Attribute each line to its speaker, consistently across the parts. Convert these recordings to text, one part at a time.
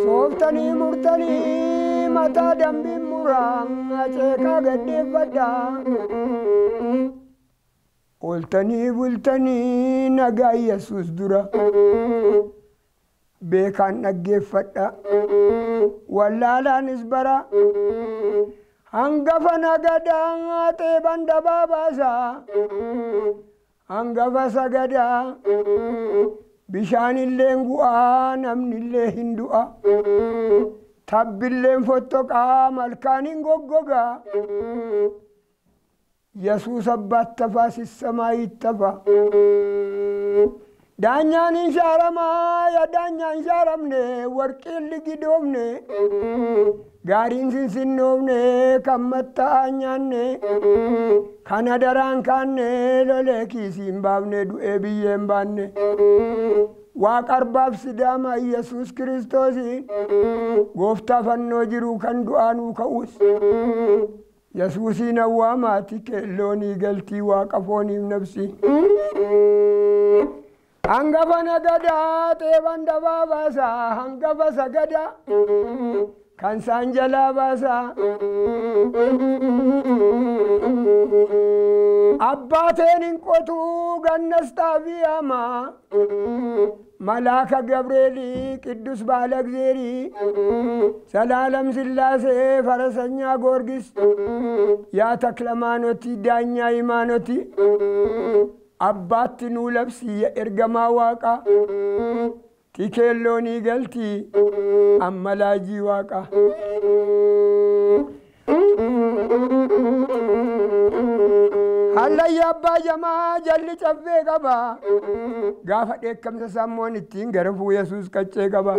Speaker 1: Softani murtani mata dambi murang aceka gede pada Oltani bultani naga Yesus dura bekan nagge fada wallala nisbara Anggafa nagadang ate banda babasa Anggafa sagada Bishanillee gu'aa namnillee hin du'a tabbilleen fottoqaa malkaaniin goggogaa Yesuus abbattafaa sissamaayyittafa daanyaan hin shaaramaa ya daanyaan shaaramne warqiin ligidoomne gaariin sinsinnoomne kan matta'aa nyaanne kan hadaraan kaanne lolee kiisiin baafne du'ee biyyeen baanne waaqarbaaf sidaama Yesuus Kiristoosiin gooftaa fannoo jiru kan du'aanuu ka'us Yesuusiin awwaamaati keelloonii galtii waaqa fooniif nafsi Hangafa nagadaa teeban dabaa baasaa hangafa sagadaa kan isaan jalaa baasaa abbaateen hin qotuu gannas xaafii hamaa malaaka Gabreelii Qiddus Baalagzeerii Salaalam Sillaasee Farasanyaa Goorgis yaa Taklamaanotii Daanyaa Imaanotii Abbaatti nuu labsii ergamaa waaqa tikeelloonii galtii ammalaajii waaqa hallayya abbaa jamaa jalli caffee qaba gaafa dheekkamsa sammoon ittiin garafuu Yesuus qaccee qaba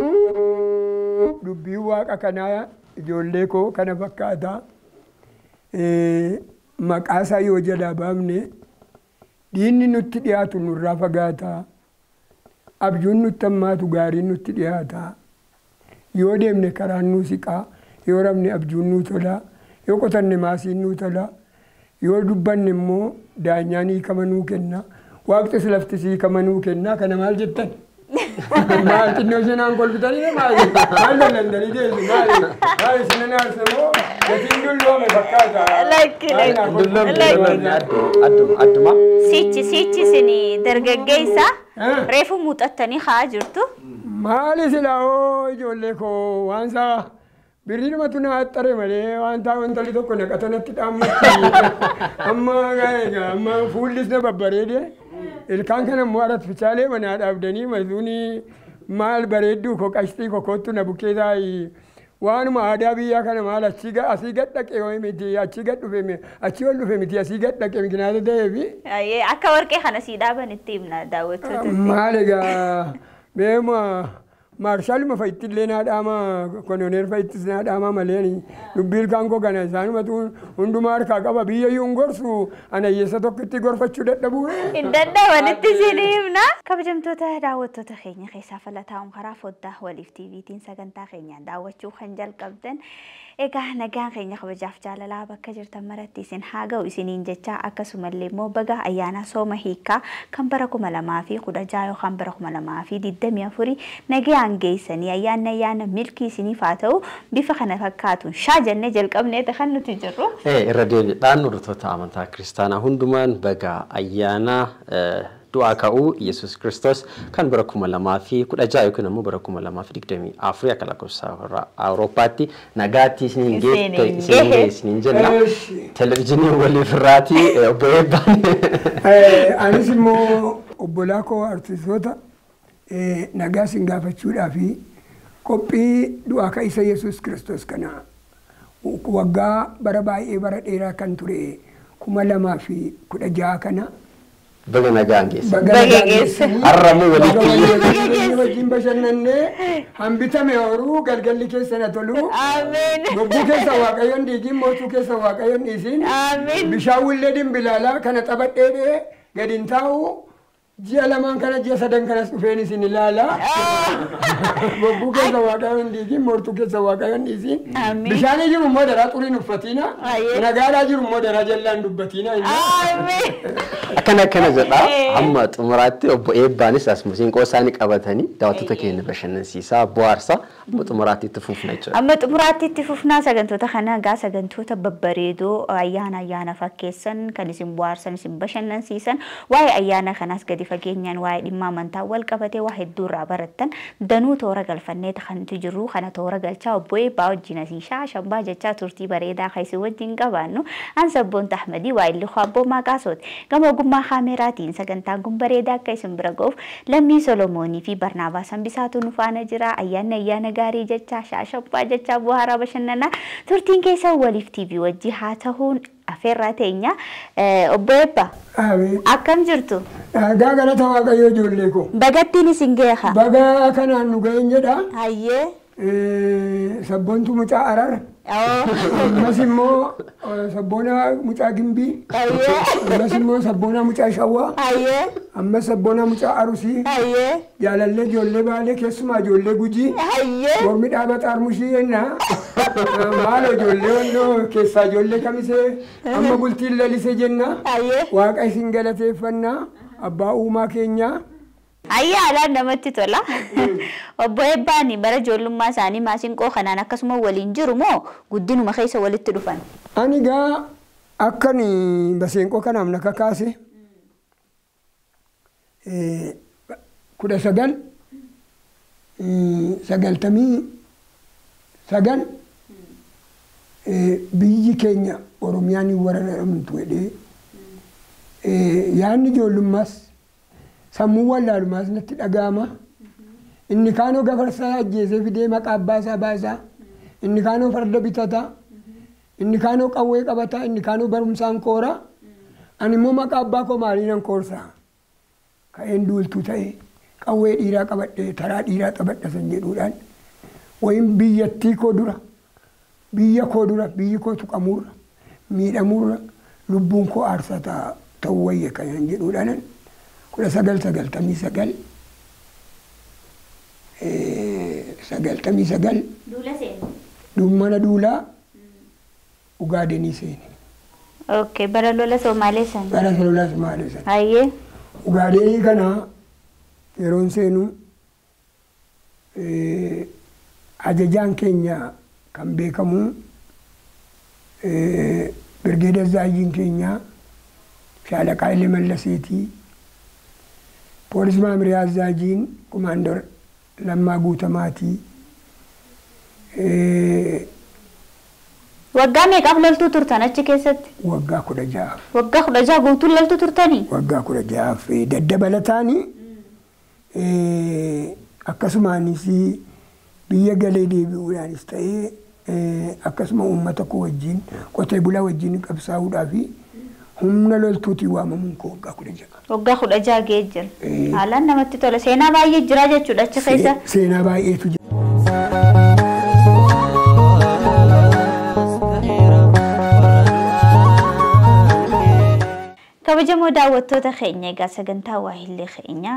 Speaker 1: dubbii waaqa kanaa ijoollee koo kana fakkaata maqaasaa yoo jalaa baafne diinni nutti dhiyaatu nurraa fagaata abjuun nutti hammaatu gaariin nutti dhiyaata yoo deemne karaan nuu siqaa yoo rabne abjuun nuu tola yoo qotanne maasiin nuu tola yoo dubbanne immoo daanyaan hiikama nuu kenna waaqxis laftis hiikama nuu kenna kana maal jettan maal xinnoo shenaan kolfitanii maal dandanii deessu maal isinan aarsamoo gatiin dulloome fakkaata
Speaker 2: adduma
Speaker 3: sichi sini dargaggeessa reefu muuxattanii haa jirtu
Speaker 1: maali silaa oo ijoollee koo waan saa birriidhumatu na haxxare malee waan taa wantalli tokko naqatanatti dhaammatti amma fuullis na babbareede ilkaan kana immoo aratficaalee manaa dhaabdanii mazuunii maal bareedduu ko qashtii kokottu na bukkeesaa waanuma aadaa biyyaa kana maal asii gad dhaqe miti achii gad dhufe achii ol dhufe miti asii gad dhaqe mikinaata ta'eefi
Speaker 3: akka warqee kana sii dhaaban itti himna daawwattoota
Speaker 1: maal egaa beema Marshal faitti lena dama kononer faitti lena dama maleni dubbil kanko kana sanumatu undumar ka qaba biyya yungorsu ana yesa tokkitti gorfachuu dadhabu
Speaker 3: indadda walitti sinimna kabajamtoota daawwattoota keenya keessaa falataa'uun karaa foddaa waliif TVtiin sagantaa keenyaan daawwachuu kan jalqabdan egaa nagaan keenya kabajaaf jaalalaa bakka jirtan maratti isin haa ga'u isiniin jecha akkasumallee immoo baga ayyaana sooma hiikaa kan bara 2016 yookaan bara 2024 nagaan geessanii ayyaana milkii isiniif haa ta'u bifa kana fakkaatuun shaa jennee jalqabnee kan nuti jirru
Speaker 2: irra deebiidhaan hordoftoota amantaa kiristaanaa hundumaan baga ayyaana du'a ka'uu Yesuus Kiristoos kan bara 2016 yookiin immoo bara 2024 akka lakkoofsa Awurooppaatti nagaatti isiniin geesse isiniin jenna televiiziyoonii waliif irraati obboleebbaan
Speaker 1: anis immoo obbolaa koo artistoota nagaa isin gaafachuudhaa fi qophii du'a ka'isa Yesuus Kiristoos kana waggaa bara baay'ee bara dheeraa kan ture 2016 kana
Speaker 2: baga nagaan geessa
Speaker 3: baga geessa
Speaker 2: harramu walitti
Speaker 1: wajjin bashannanne hambitame horuu galgalli keessa na tolu
Speaker 3: amiin
Speaker 1: gobbuu keessa waaqayyoon dhiigiin mootuu keessa waaqayyoon dhiisiin
Speaker 3: amiin
Speaker 1: bishaan willee dimbilaala kana xabadheedhee gadin taa'u Jia lamaan kana jia sadan kanas dhufeen isin ilaala. Bobbuu keessa waaqayyoon hin dhiisin, mortuu keessa waaqayyoon hin dhiisin. Bishaanii jiru immoo daraa xuriin uffatina. Nagaadhaa jiru immoo daraa jallaan dubbatina.
Speaker 2: Akkana jedha amma xumuraatti obbo Eebbaanis as muuziqaa isaanii qabatanii daawwattoota keenya bashannansiisaa bohaarsa amma xumuraatti itti fufna jechuudha.
Speaker 3: Amma xumuraatti itti fufnaa sagantoota kana gaa sagantoota babbareedoo ayyaana fakkeessan kan isin bohaarsan isin bashannansiisan waa'ee ayyaana kanaas gadi fageenyaan waa'ee dhimma amantaa wal qabatee waa hedduu irraa barattan danuu toora galfannee takantu jiru kana toora galchaa obbo Eebbaa wajjin asiishaa shambaa jechaa turtii bareedaa kaisi wajjin qabaannu an sabboon Ahmadii waa illee abboo maqaasooti gama ogummaa kaameraatiin sagantaan kun bareedaa akka isin bira ga'uuf Lammii Solomoonii fi Barnaabaas Hambisaatu nu faana jira ayyaana gaarii jechaa shambaa jechaa bohaaraa bashannanaa turtiin keessa waliif TV wajji haa ta'uun afeerraa teenya obbo Eebbaa akkam jirtu?
Speaker 1: Gaa galata waaqayyoo ijoollee koo.
Speaker 3: Bagattiin isin geeha.
Speaker 1: Baga kanaan nu ga'een jedha.
Speaker 3: Hayyee.
Speaker 1: Sabboontu mucaa Arar. Ammas immoo sabboona mucaa Gimbii.
Speaker 3: Hayyee.
Speaker 1: Ammas immoo sabboona mucaa Shawwaa.
Speaker 3: Hayyee.
Speaker 1: Ammas sabboona mucaa Arusii.
Speaker 3: Hayyee.
Speaker 1: Jaalallee ijoollee Baalee keessumaa ijoollee Gujii.
Speaker 3: Hayyee.
Speaker 1: Mormi dhaaba Xaarmushii jennaa. Maal ijoollee wannoo keessaa ijoollee kamisee amma bultiin lalisee jenna.
Speaker 3: Hayyee.
Speaker 1: Waaqa isin galateeffannaa abbaa uumaa keenyaa.
Speaker 3: Ayyaalaan namatti tola. Obbo Eebbaan bara ijoollummaa isaanii maasinqoo kanaan akkasuma waliin jiru moo guddinuma keessa walitti dhufan?
Speaker 1: Ani gaa akkan baseenqoo kanaaf na kakaase 1999 biyyi keenya Oromiyaan waraanamtu jedhee yaanni ijoollummaas sammuu wallaalumaas natti dhaga'ama. Inni kaanoo gafarsaa ajjeesee fidee maqaa abbaa isaa baasaa. Inni kaanoo farda bitata. Inni kaanoo qawwee qabata. Inni kaanoo barumsaan koora. Ani immoo maqaa abbaa koo maaliinan koorsaa. Ka'een duultuu ta'e qawwee dhiiraa qabadhe taraa dhiiraa qabadha san jedhuudhaan wayin biyyattii koo dura biyya koo dura biyyi koo tuqamuurra miidhamuurra lubbuun koo aarsaa ta'uu wayya kan jedhuudhaan 1999
Speaker 3: Duula seeni.
Speaker 1: Mana duulaa Ugaadenii seeni.
Speaker 3: Okay, bara lola Somaalee san.
Speaker 1: Bara lola Somaalee san.
Speaker 3: Hayyee.
Speaker 1: Ugaadenii kana yeroon seenu ajajaan keenya kan beekamu Birgeeda Zaayyiin keenya Shaalaqaa Ilee Mallasiitii Poolis Maamiriyaa Zaajiin Kumaandor Lammaa Guutamaatii.
Speaker 3: Waggaa meeqaaf loltuu turtan achi keessatti?
Speaker 1: Waggaa 16.
Speaker 3: Waggaa 16 guutuun loltuu turtanii?
Speaker 1: Waggaa 16 daddabalataanii akkasumaanis biyya galee deebi'uudhaanis ta'ee akkasuma uummata koo wajjin qotee bulaa wajjin qabsaa'uudhaaf humna loltuutiin waamamuun koo waggaa 16.
Speaker 3: Waggaa 16 ga'ee jira. Haalaan namatti tola. Seenaa baay'ee jira jechuudha achi keessa.
Speaker 1: Seenaa baay'eetu jira.
Speaker 3: Kabajamoo daawwattoota keenya egaa sagantaa waahillee keenya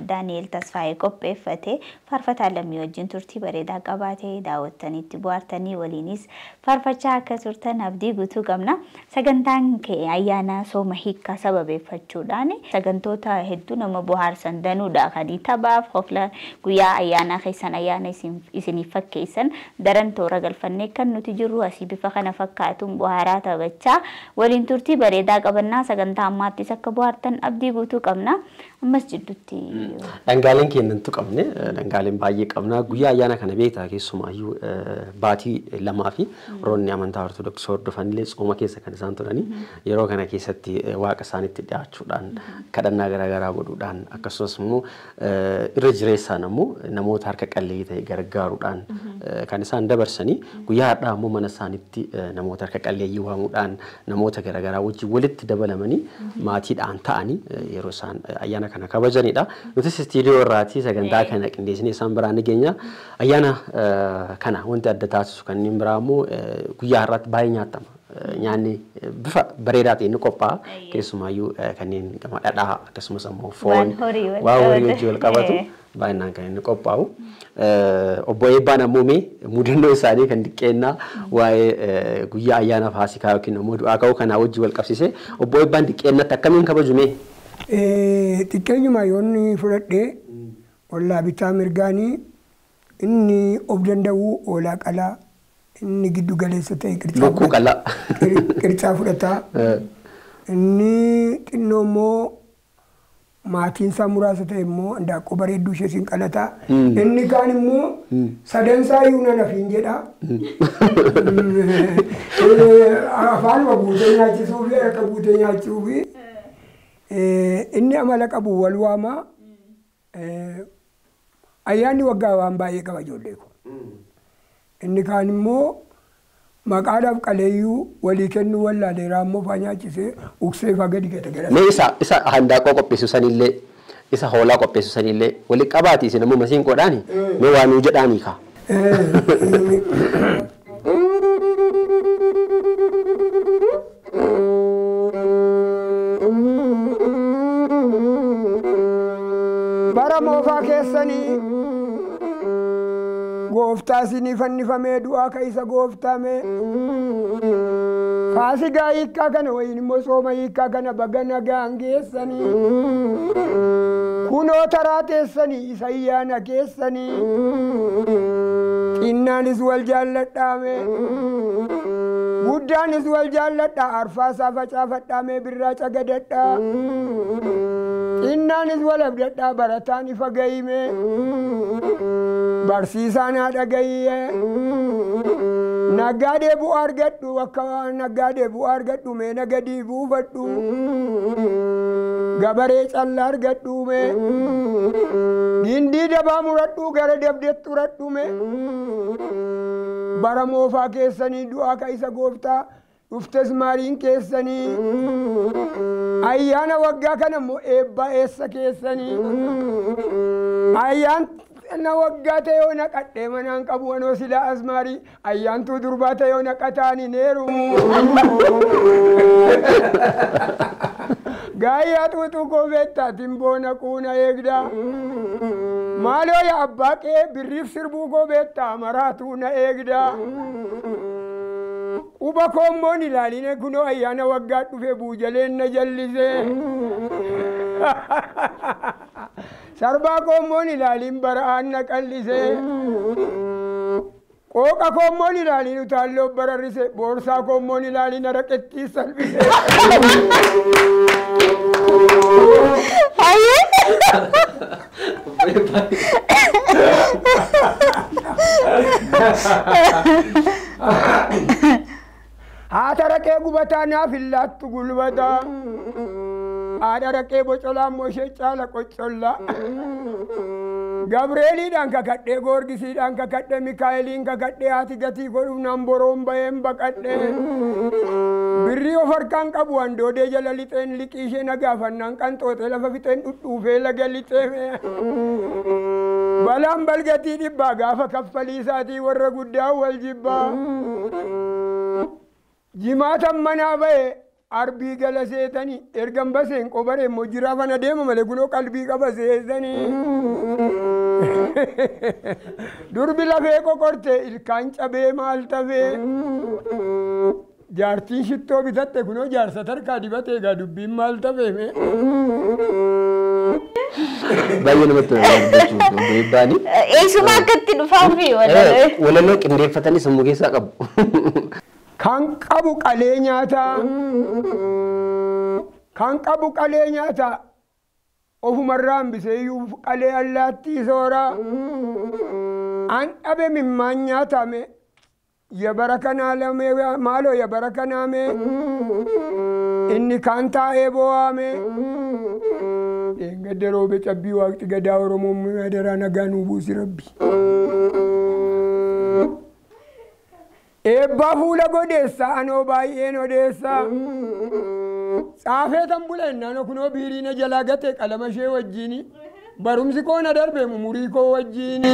Speaker 3: Daani'eel Tasfaayee qopheeffate faarfataa lammii wajjin turtii bareedaa qabaatee daawwattaniitti bohaartanii waliinis faarfachaa akka turtan abdii guutuu qabna. Sagantaan kee ayyaana sooma hiikkaa sababeeffachuudhaan sagantoota hedduu nama bohaarsan danuudha kan taphaaf hofla guyyaa ayyaana keessan ayyaana isiniif fakkeessan daran toora galfannee kan nuti jirru asii bifa kana fakkaatuun bohaaraa taphachaa waliin turtii bareedaa qabannaa sagantaa ammaattis akka bohaartan abdii guutuu qabna. Ammas jidduutti
Speaker 2: dhangaaleen keenyatu qabne dhangaaleen baay'ee qabna guyyaa ayyaana kana beektaa keessumaayyuu baatii lamaa fi roonni amantaa ortodoksii hordofanillee tsooma keessa kan isaan turani yeroo kana keessatti waaqa isaaniitti dhiyaachuudhaan kadhannaa garaagaraa godhuudhaan akkasumas immoo irra jireessaan immoo namoota harka qalleeyyii ta'e gargaaruudhaan kan isaan dabarsanii guyyaa har'aa immoo mana isaaniitti namoota harka qalleeyyii waamuudhaan namoota garaagaraa wajjin walitti dabalamanii maatiidhaan ta'anii yeroo isaan ayyaana kana kabajanidha. Nutis istiidiyoo irraatii sagantaa kana qindeessinee isaan biraan ni geenya. Ayyaana kana wanti adda taasisu kanneen biraa immoo guyyaa har'aatti baay'ee nyaatama. nyaanni bifa bareedaa ta'een ni qophaa'a. Keessumaayyuu kanneen gama dhadhaa akkasumas ammoo foon waa horii wajjin wal qabatu baay'inaan kan inni qophaa'u. Obbo Eebbaan ammoo mudannoo isaanii kan diqqeennaa waa'ee guyyaa ayyaana Faasikaa yookiin ammoo du'aa ka'uu kanaa wajjin wal qabsiisee Obbo Eebbaan diqqeennatti akkamiin kabajume?
Speaker 1: Xiqqeenyuma yoonni fudhadhee ollaa bitaa mirgaanii inni of danda'u oolaa qalaa inni giddu galeessa ta'e qircaa fudhataa inni xinnoo immoo maatiin isaa muraasa ta'e immoo handaaqqoo bareedduu ishee siin qalataa inni kaan immoo sadansaa yuuna nafiin jedha afaanuma guutee nyaachisuu fi harka guutee nyaachisuu fi inni amala qabu wal waamaa ayyaanni waggaa waan baay'ee qaba ijoollee ko. Inni kaan immoo maqaadhaaf qaleeyyuu walii kennuu wallaaleeraa immoo faa nyaachisee uksee faa gadi gata gara.
Speaker 2: Mee isa handaaqqoo qopheessu sanillee isa hoolaa qopheessu sanillee wali qabaati isin ammoo masiinqoodhaani mee waa nuu jedhaanii kaa. Bara moofaa keessanii gooftaa isinii fannifamee du'aa ka'isa gooftame Faasikaa hiikkaa kana wayin immoo sooma hiikkaa kana baga nagaan geessanii kunoo taraa teessanii isa ayyaana keessanii xinnaanis wal jaalladhaame guddaanis wal jaalladhaa arfaasaa facaafadhaame birraa cagadadhaa xinnaanis wal abdadhaa barataan ifa gahime barsiisaan haadha gahiyee naggaadee bu'aa argadhu akka naggaadee bu'aa argadhu mee nagadii buufadhu gabaree callaa argadhu mee gindii dabaa muradhu gara dabdeetti uradhu mee bara moofaa keessanii du'aa ka'isa gooftaa dhuftes maariin keessanii ayyaana waggaa kana immoo eebba eessa keessanii ayyaan na waggaa ta'e yoo naqadhee manaan qabu wanoo silaa asmaarii ayyaantuu durbaa ta'e yoo naqataani neeru gaayyaa xuuxuu koo beektaatiin boona quuna eegdaa maaloo yaa abbaa qee birriif sirbuu koo beektaa maraatuu na eegdaa uba koommoon ilaaline kunoo ayyaana waggaa dhufe buujaleen na jallisee sarbaa koommoon ilaaliin bara'aan na qallisee qooqa koommoon ilaaliin utaalloo bararrise boorsaa koommoon ilaaliin araqettii salphise haata raqee gubataa naaf illaattu gulbataa haadha raqee bocolaa moshee caala qoccollaa Gabreeliidhaan kakadhee Goorgisiidhaan kakadhee Mikaa'eliin kakadhee haati gatii godhuuf nan boroon baheen baqadhee birrii of harkaan qabu handoodee jala lixeen liqii ishee nagaafannaan qanxooxee lafa fixeen dhudhuufee laga lixee balaan balgatii dhibbaa gaafa kaffalii isaatii warra guddaa wal jibbaa jimaatan manaa ba'e arbii gala seetanii ergan baseen qobaree immoo jiraafan adeema malee kunoo qalbii qaba seetanii durbi lafee qoqorte ilkaan cabee maal tafee jaartiin shittoo bitatte kunoo jaarsa tarkaa dibatee egaa dubbiin maal tafeeme baay'ee namatti tolu beebbaani
Speaker 3: eessuma akkatti dhufaafi
Speaker 2: walaloo qindeeffatanii sammuu keessaa qabu
Speaker 1: kan qabu qalee nyaataa kan qabu qalee nyaataa ofumarraa hambiseeyyuu qalee allaattii sooraa an dhabe mimmaan nyaatame yabara kanaa lamee maaloo yabara kanaame inni kaan taa'ee boo'ame gadda roobe cabbii waaqti gadaa oromoo madaraa nagaa nuu buusi rabbi eebbaa fuula godeessa anoo baay'een odeessa Saafeetan bulennaan kunoo biiriina jalaa gatee qalama ishee wajjiini barumsi koo na darbe umurii koo wajjiini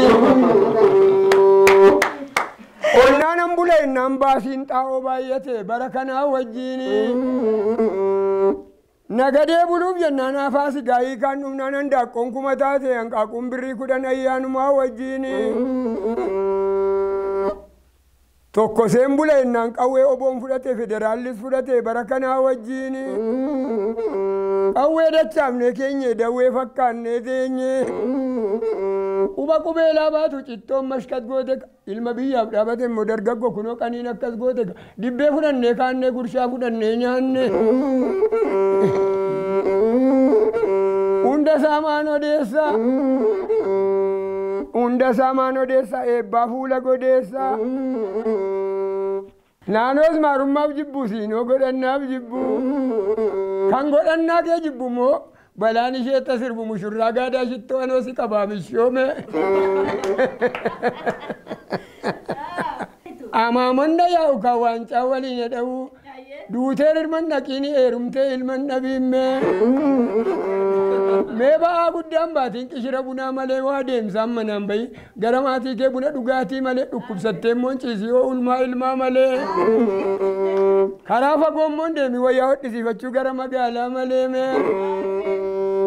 Speaker 1: onnaa Ayyaanam bulee nan baasiin xaa'oo baay'ate bara kanaa wajjiini. Nagadee buluuf jennaan afaasi gaa'ii kan dhumnaan handaaqqoon kuma taate hanqaaquun birrii 10 ayyaanumaa wajjiini. Tokko seen bulee nan qawwee oboon fudhate federaallis fudhate bara kanaa wajjiini. Qawwee dachaafne keenye dawwee fakkaanne teenye. Quba qubeelaa baatu cittoon mashkat goote ilma biyyaaf dhaabate immoo dargaggoo kunoo qaniin akkas goote dibbee fudhannee kaannee gurshaa fudhannee nyaanne. Hunda saamaan odeessa. Hunda saamaan odeessa eebbaa fuula godeessa. Naanoos maarummaaf jibbu siinoo godhannaaf jibbu. Kan godhannaa kee jibbu moo balaan ishee tasirbu mushurraa gaadaa shittoo anoo si qabaa mishoome. Amaamanna yaa'u kan waancaa waliin jedhamu duutee ilman dhaqiini heerumtee ilman dhabiimmee. Mee ba'aa guddaan baatiin qishira bunaa malee waa deemsaan manaan bahi gara maatii kee buna dhugaatii malee dhukkubsattee immoo ciisii yoo ulmaa ilmaa malee. Karaa fagoo immoo deemi wayyaa hodhisiifachuu gara magaalaa malee mee.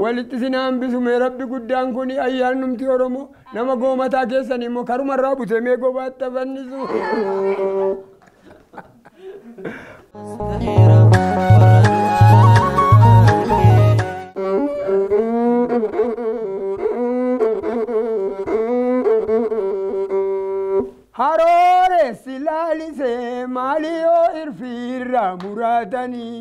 Speaker 1: Walitti sinaan bisu mee rabbi guddaan kun ayyaannumti Oromoo nama goomataa keessan immoo karumarraa butee mee gobaatti fannisu. Haroore silaalise maaliyoo irfiirraa muraatanii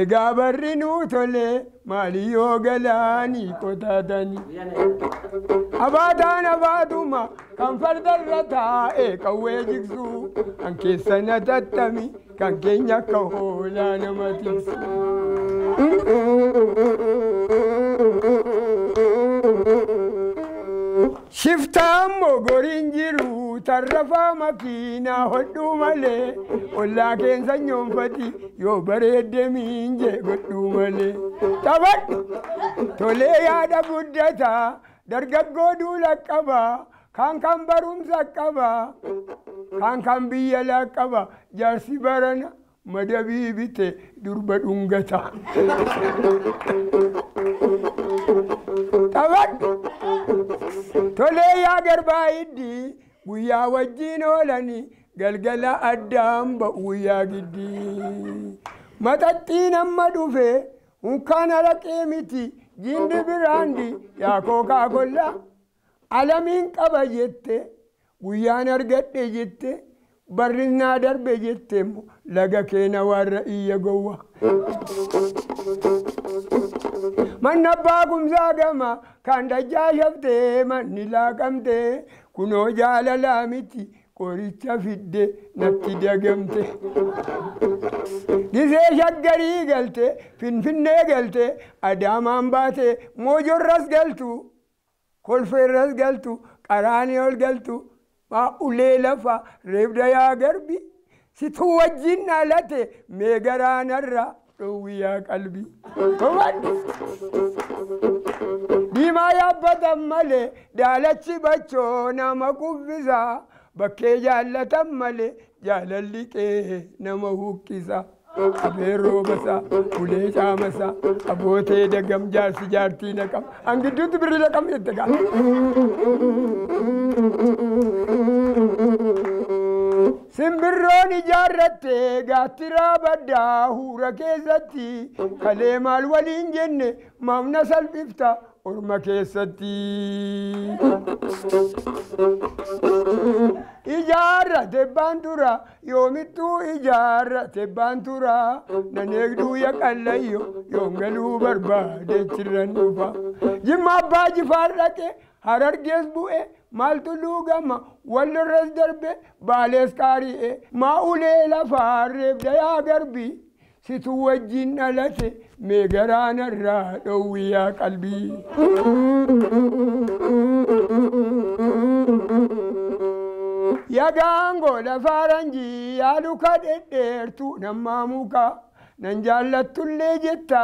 Speaker 1: egaa barri nuu tole maaliyoo galaanii qotaatanii abaataan abaatuma kan fardarra taa'e qawwee jigsu kan keessana tattami kan keenya akka hoolaa nama tiksu. Shiftaan mogoriin jiru tarrafaa makiinaa hodhuu malee ollaa keessa nyoonfati yoo bareedde miinje godhuu malee. Taphadhu tolee yaada guddataa dargaggoo duula qabaa kan barumsa qabaa kan biyya laaqaba jaarsi barana madabii bite durba dhungata. Taphadhu tolee yaa garbaa iddi guyyaa wajjiin oolanii galgala addaan ba'u guyyaa giddii. Maxaxxiin amma dhufe unkaan araqee miti jindi biraandi yaa kookaa kollaa alamiin qaba jette guyyaan argadhe jette barrinnaa darbe jette laga keena warra iyya gowwa. Manna abbaa kumsaa gama kan dajjaa shaftee manni laaqamte kunoo jaalalaa miti qoricha fidde natti dagamte. Gisee shaggarii galte finfinnee galte adaamaan baate moojorras galtu kolfeerras galtu qaraanii ol galtu ulee lafa reebda yaa garbi situu wajjin dhaalate mee garaanarra dhowwiyaa qalbii. Diimaa yaabbatan malee daalachi bachoo nama kuffisa bakkee jaallatan malee jaalalli qee nama huqqisa. Abeen roobasaa ulee caamasaa abootee dagam jaarsi jaartii naqam hangidduutti birrii naqam jette gaa. Simbirroon ijaarratte gaattiraa baddaa huura keessatti kalee maal waliin jenne maamna salphifta orma keessatti. Ijaarrate baantura yoomittuu ijaarrate baantura nan eegduu yaqallayyo yoongaluu barbaade chirran dhufa. Jimma abbaa jifaar dhaqe harargees bu'e maaltu luugama wallorras darbe baalees qaari'e maa ulee lafaa reebda yaa garbi situ wajjin dhalate mee garaanarraa dhowwiyaa qalbii. Yagaango lafaa ranjii yaaluka dhedheertu nammaa muka nan jaallattullee jetta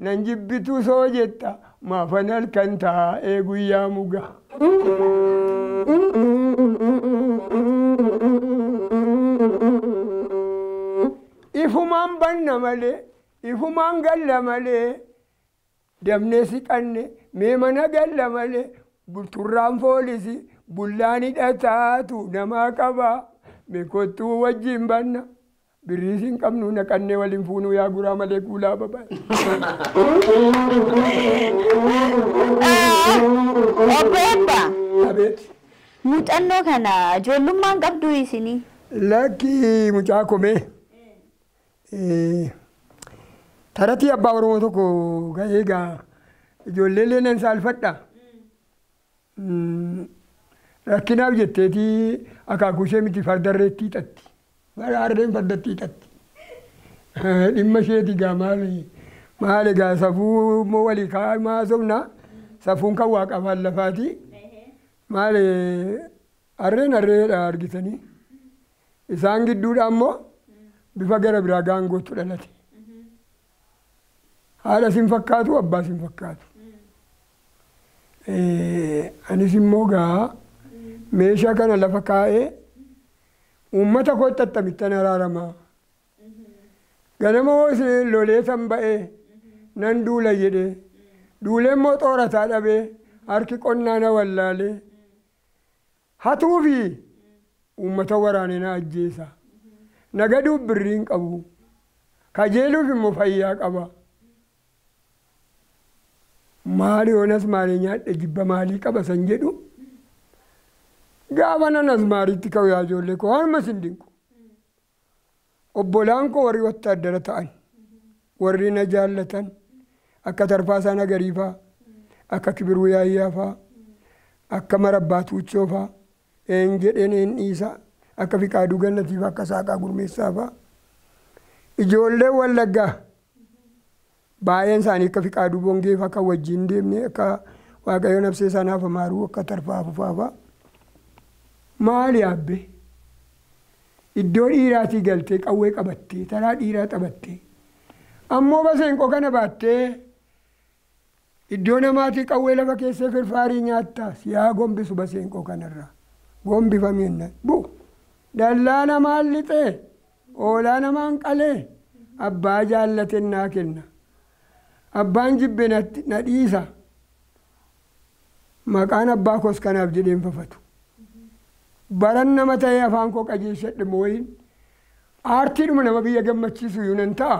Speaker 1: nan jibbitu soo jetta maafan halkan taa'ee guyyaa muga. ifumaan banna malee ifumaan galla malee damnee siqanne mee mana galla malee turraan foolisi bullaan hidhataatu namaa qaba mee kottuu wajjin banna birriisiin qabnu naqannee waliin fuunuu yaa guraa malee kuulaa babaa.
Speaker 3: Obbo Ebba.
Speaker 1: Abeet.
Speaker 3: Muuxannoo kana ijoollummaan qabdu isinii?
Speaker 1: Lakki mucaa komee. Taratii abbaa Oromoo tokko ga'ee gaa ijoollee leenan saalfadha. Rakkinaaf jetteetii akaakuu ishee miti fardarreetti hiixatti. Harreen fardatti hiixatti. Dhimma isheeti gaa maali gaa safuu immoo walii kaa'aa somna safuun kan waaqafaan lafaati. Maali harreedha argitanii. Isaan gidduudha ammoo bifa gara biraa gaangootu dhalate. Haadha sin fakkaatu abbaa sin fakkaatu. Anis immoo gaa meeshaa kana lafa kaa'ee uummata kootti attamittan araaramaa. Ganama hoo lolee san ba'ee nan duula jedhee duulee immoo xoorataa dhabee harki qonnaa na wallaalee hatuufi uummata waraanee na ajjeesa. Nagaduuf birriin qabu. Kajeeluuf immoo fayyaa qaba. Maali oonas maali nyaadhe jibba maalii qaba san jedhu. Gaafa nan asmaariitti ka'u yaa ijoollee koo harma sin dinqu. Obbolaan koo warri wattaaddara ta'an warri na jaallatan akka Tarfaasaa Nagariifaa akka Kibiruu Yaayyaafaa akka Marabbaa Tuuchoofaa een jedheen een dhiisa akka Fiqaaduu Gannatiifaa akka Saaqaa Gurmeessaafaa ijoollee Wallaggaa baay'een isaanii akka Fiqaaduu Bongeefaa akka wajjin deemne akka Waaqayyo nabsee sanaaf amaaruu akka Tarfaa Fufaafaa maali abbe iddoo dhiiraatii galtee qawwee qabattee taraa dhiiraa qabattee ammoo baseenqoo kana baattee iddoo namaatii qawwee lafa keessee firfaarii nyaattaa siyaa gombisu baseenqoo kanarraa gombifameenna bu dallaa namaan lixee oolaa namaan qalee abbaa jaallateen naa kenna abbaan jibbe na dhiisa maqaan abbaa koos kanaaf jedheen fafatu. Baran nama ta'ee afaan koo qajeelchadhe mooyin aartiidhuma nama biyya gammachiisu yuunan ta'a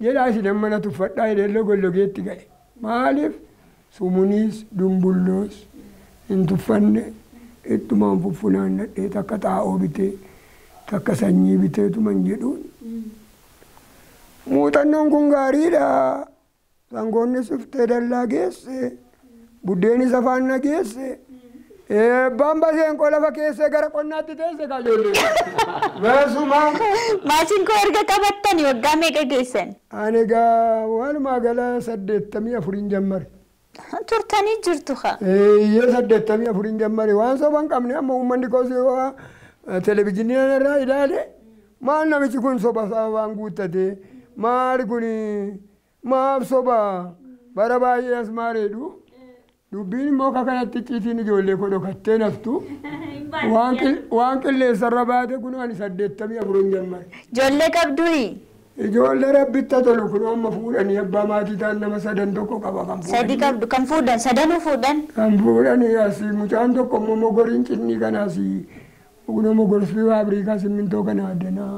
Speaker 1: jedhaa isin mana tuffadhaa hidheelloo gollogeetti ga'e maaliif sumuuniis dumbulloos hin tuffanne ittumaan fuffunaan nadhee takka xaa'oo bitee takka sanyii biteetuman jedhuun muuxannoon kun gaariidha sangoonni suftee dallaa geesse buddeenis afaan na geesse. Bamba seenqoo lafa keessee gara qonnaatti teesse kaa ijoollee. Beesuma.
Speaker 3: Maasiin koo erga qabattanii waggaa meeqa geessan?
Speaker 1: Ani egaa walumaa gala 84 jammare.
Speaker 3: Turtanii jirtu haa?
Speaker 1: Iyyee 84 jammare waan soban qabne amma uummanni koos televizyiinii irraa ilaale maal namichi kun soba waan guuttate maali kun maaf soba bara baay'ee as maareedhu. Dubbiin immoo kanatti ciitiin ijoollee koo dhokattee naftu waan qilleensarra baate kun ani 84 jammare.
Speaker 3: Ijoollee qabdui?
Speaker 1: Ijoollee rabbitta tolu kun amma fuudhanii abbaa maatii ta'an nama 3 tokko qaba kan fuudhan.
Speaker 3: 3 qabdu kan fuudhan 3 fuudhan?
Speaker 1: Kan fuudhanii asii mucaan tokko immoo mogoriin cinnii kanaas kunoo mogorsii faabrikaa simmintoo kana addanaa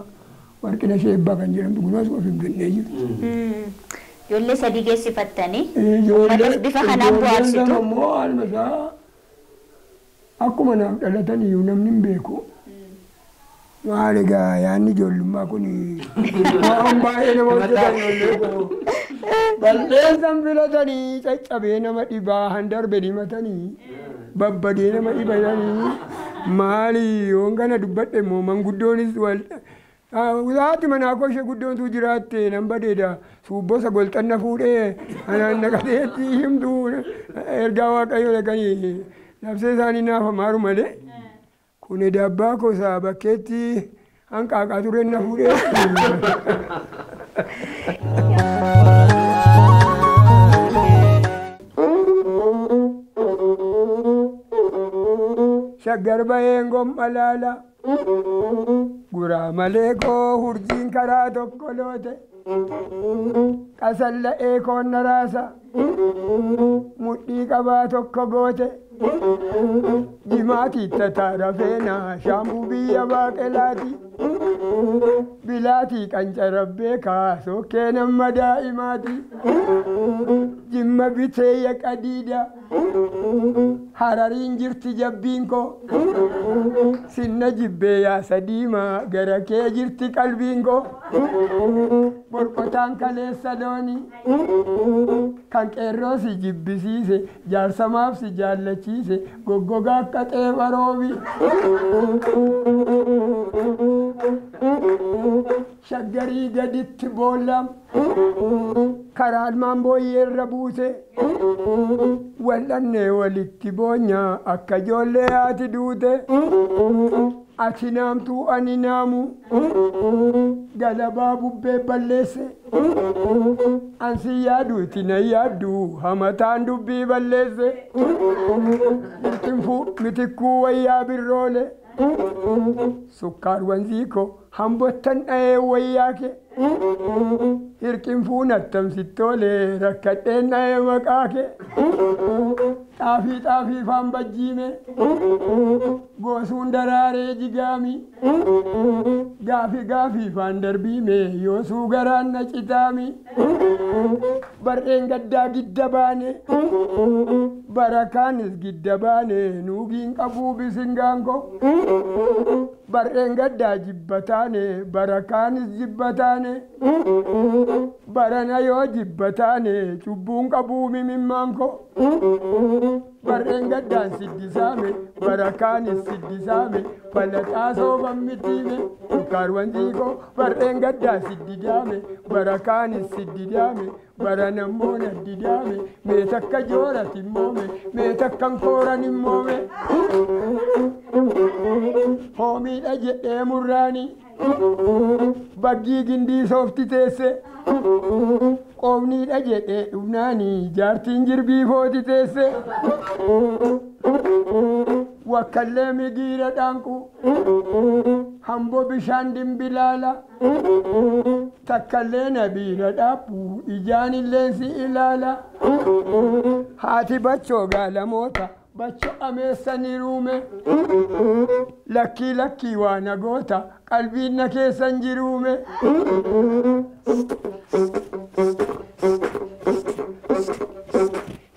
Speaker 1: warqina sheebbaa kan jedhamtu kunuas of hin gannee jiru.
Speaker 3: Ijoollee 3 geessifattanii uummatas bifa kanaan bu'aarsitu.
Speaker 1: Immoo almasaa akkuma naaf dhalatan iyyuu namni hin beeku. Maal egaa yaadni ijoollummaa kun waan baay'ee nama hojjetan ijoollee koo. Balleessan filatanii caccabee nama dhibaa handarbe dimatanii babbadee nama dhibatanii maali yoon kana dubbadhe immoo manguddoonis wal Uzaati manaa koo ishee guddoontu jiraatte nan badeeda suubbosa golxanna fuudhee anaan naqateetti himtu ergaa waaqayyo dhaqanii labsee isaanii naaf amaaru malee kun eda abbaa koosaa bakkeetti hanqaaqaa tureen na fuudhee. Shaggar baheen gomma laala guraa malee koo hurjiin karaa tokko loote qasalla eekoon naraasa mudhii qabaa tokko goote jimaatii tataara feenaa shaambuu biyya baaqelaati bilaatii qancarabbee kaasokkee nama daa'imaati jimma biteeyya qadiida harariin jirti jabbiin koo sinna jibbee yaasa diimaa gara kee jirti qalbiin koo borqotaan kaleessa loonii kan qeerroo si jibbisiise jaarsamaaf si jaallachiise goggogaa akka xeeba roobi shaggarii gaditti boollam karaa ilmaan booyyeerra buuse wal'annee walitti boonyaa akka ijoollee haati duute ati naamtuu ani naamu galabaa bubbee balleesse ansi yaaduuti na yaaddu hamataan dubbii balleesse irqinfuu mitikkuu wayyaa birroole sukkaar wanziiko hambottan dha'ee wayyaa ke hirqinfuu nattamsittoole rakkadheen dha'ee maqaa ke xaafii faan bajjiime goosuun daraaree jigaami gaafii faan darbiime yoosuu garaan na citaami barreen gaddaa gidda baane barakaanis gidda baane nuugiin qabuu bisingaanko barreen gaddaa jibbataane barakaanis jibbataane barana yoo jibbataane cubbuun qabuu mimimmaanko barreen gaddaan siddisaame barakaanis siddisaame falaxaa sooban mitiime sukkaar wanziiko barreen gaddaa siddidaame barakaanis siddidaame baranammoo naddidaame mee takka joorat immoome mee takkan kooran immoome hoomiidha jedhee murraani baggii gindii soofti teesse qoomniidha jedhee dhufnaani jaartiin jirbii footi teesse wakkallee migiira dhaanqu hamboo bishaan dimbilaala takkallee nabiira dhaabbu ijaan illeensi ilaala haati bachoo gaalamoota bacho ameessani ruume lakkii waa nagoota qalbiin na keessan jiruume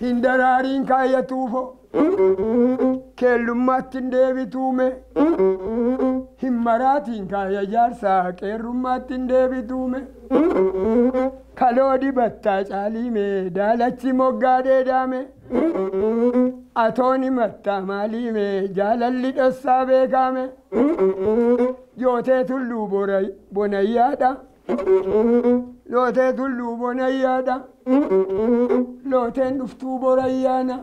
Speaker 1: hin daraariin kaayyatuufo keellummaatti hin deebituume hin maraatiin kaayya jaarsaa qeerrummaatti hin deebituume kaloo dibattaa caaliime daalachi moggaa dheedaame atooni mattaa maaliime jaalalli dhossaa beekame yootee tulluu bonayyaadha lootee tulluu bonayyaadha looteen dhuftuu borayyaana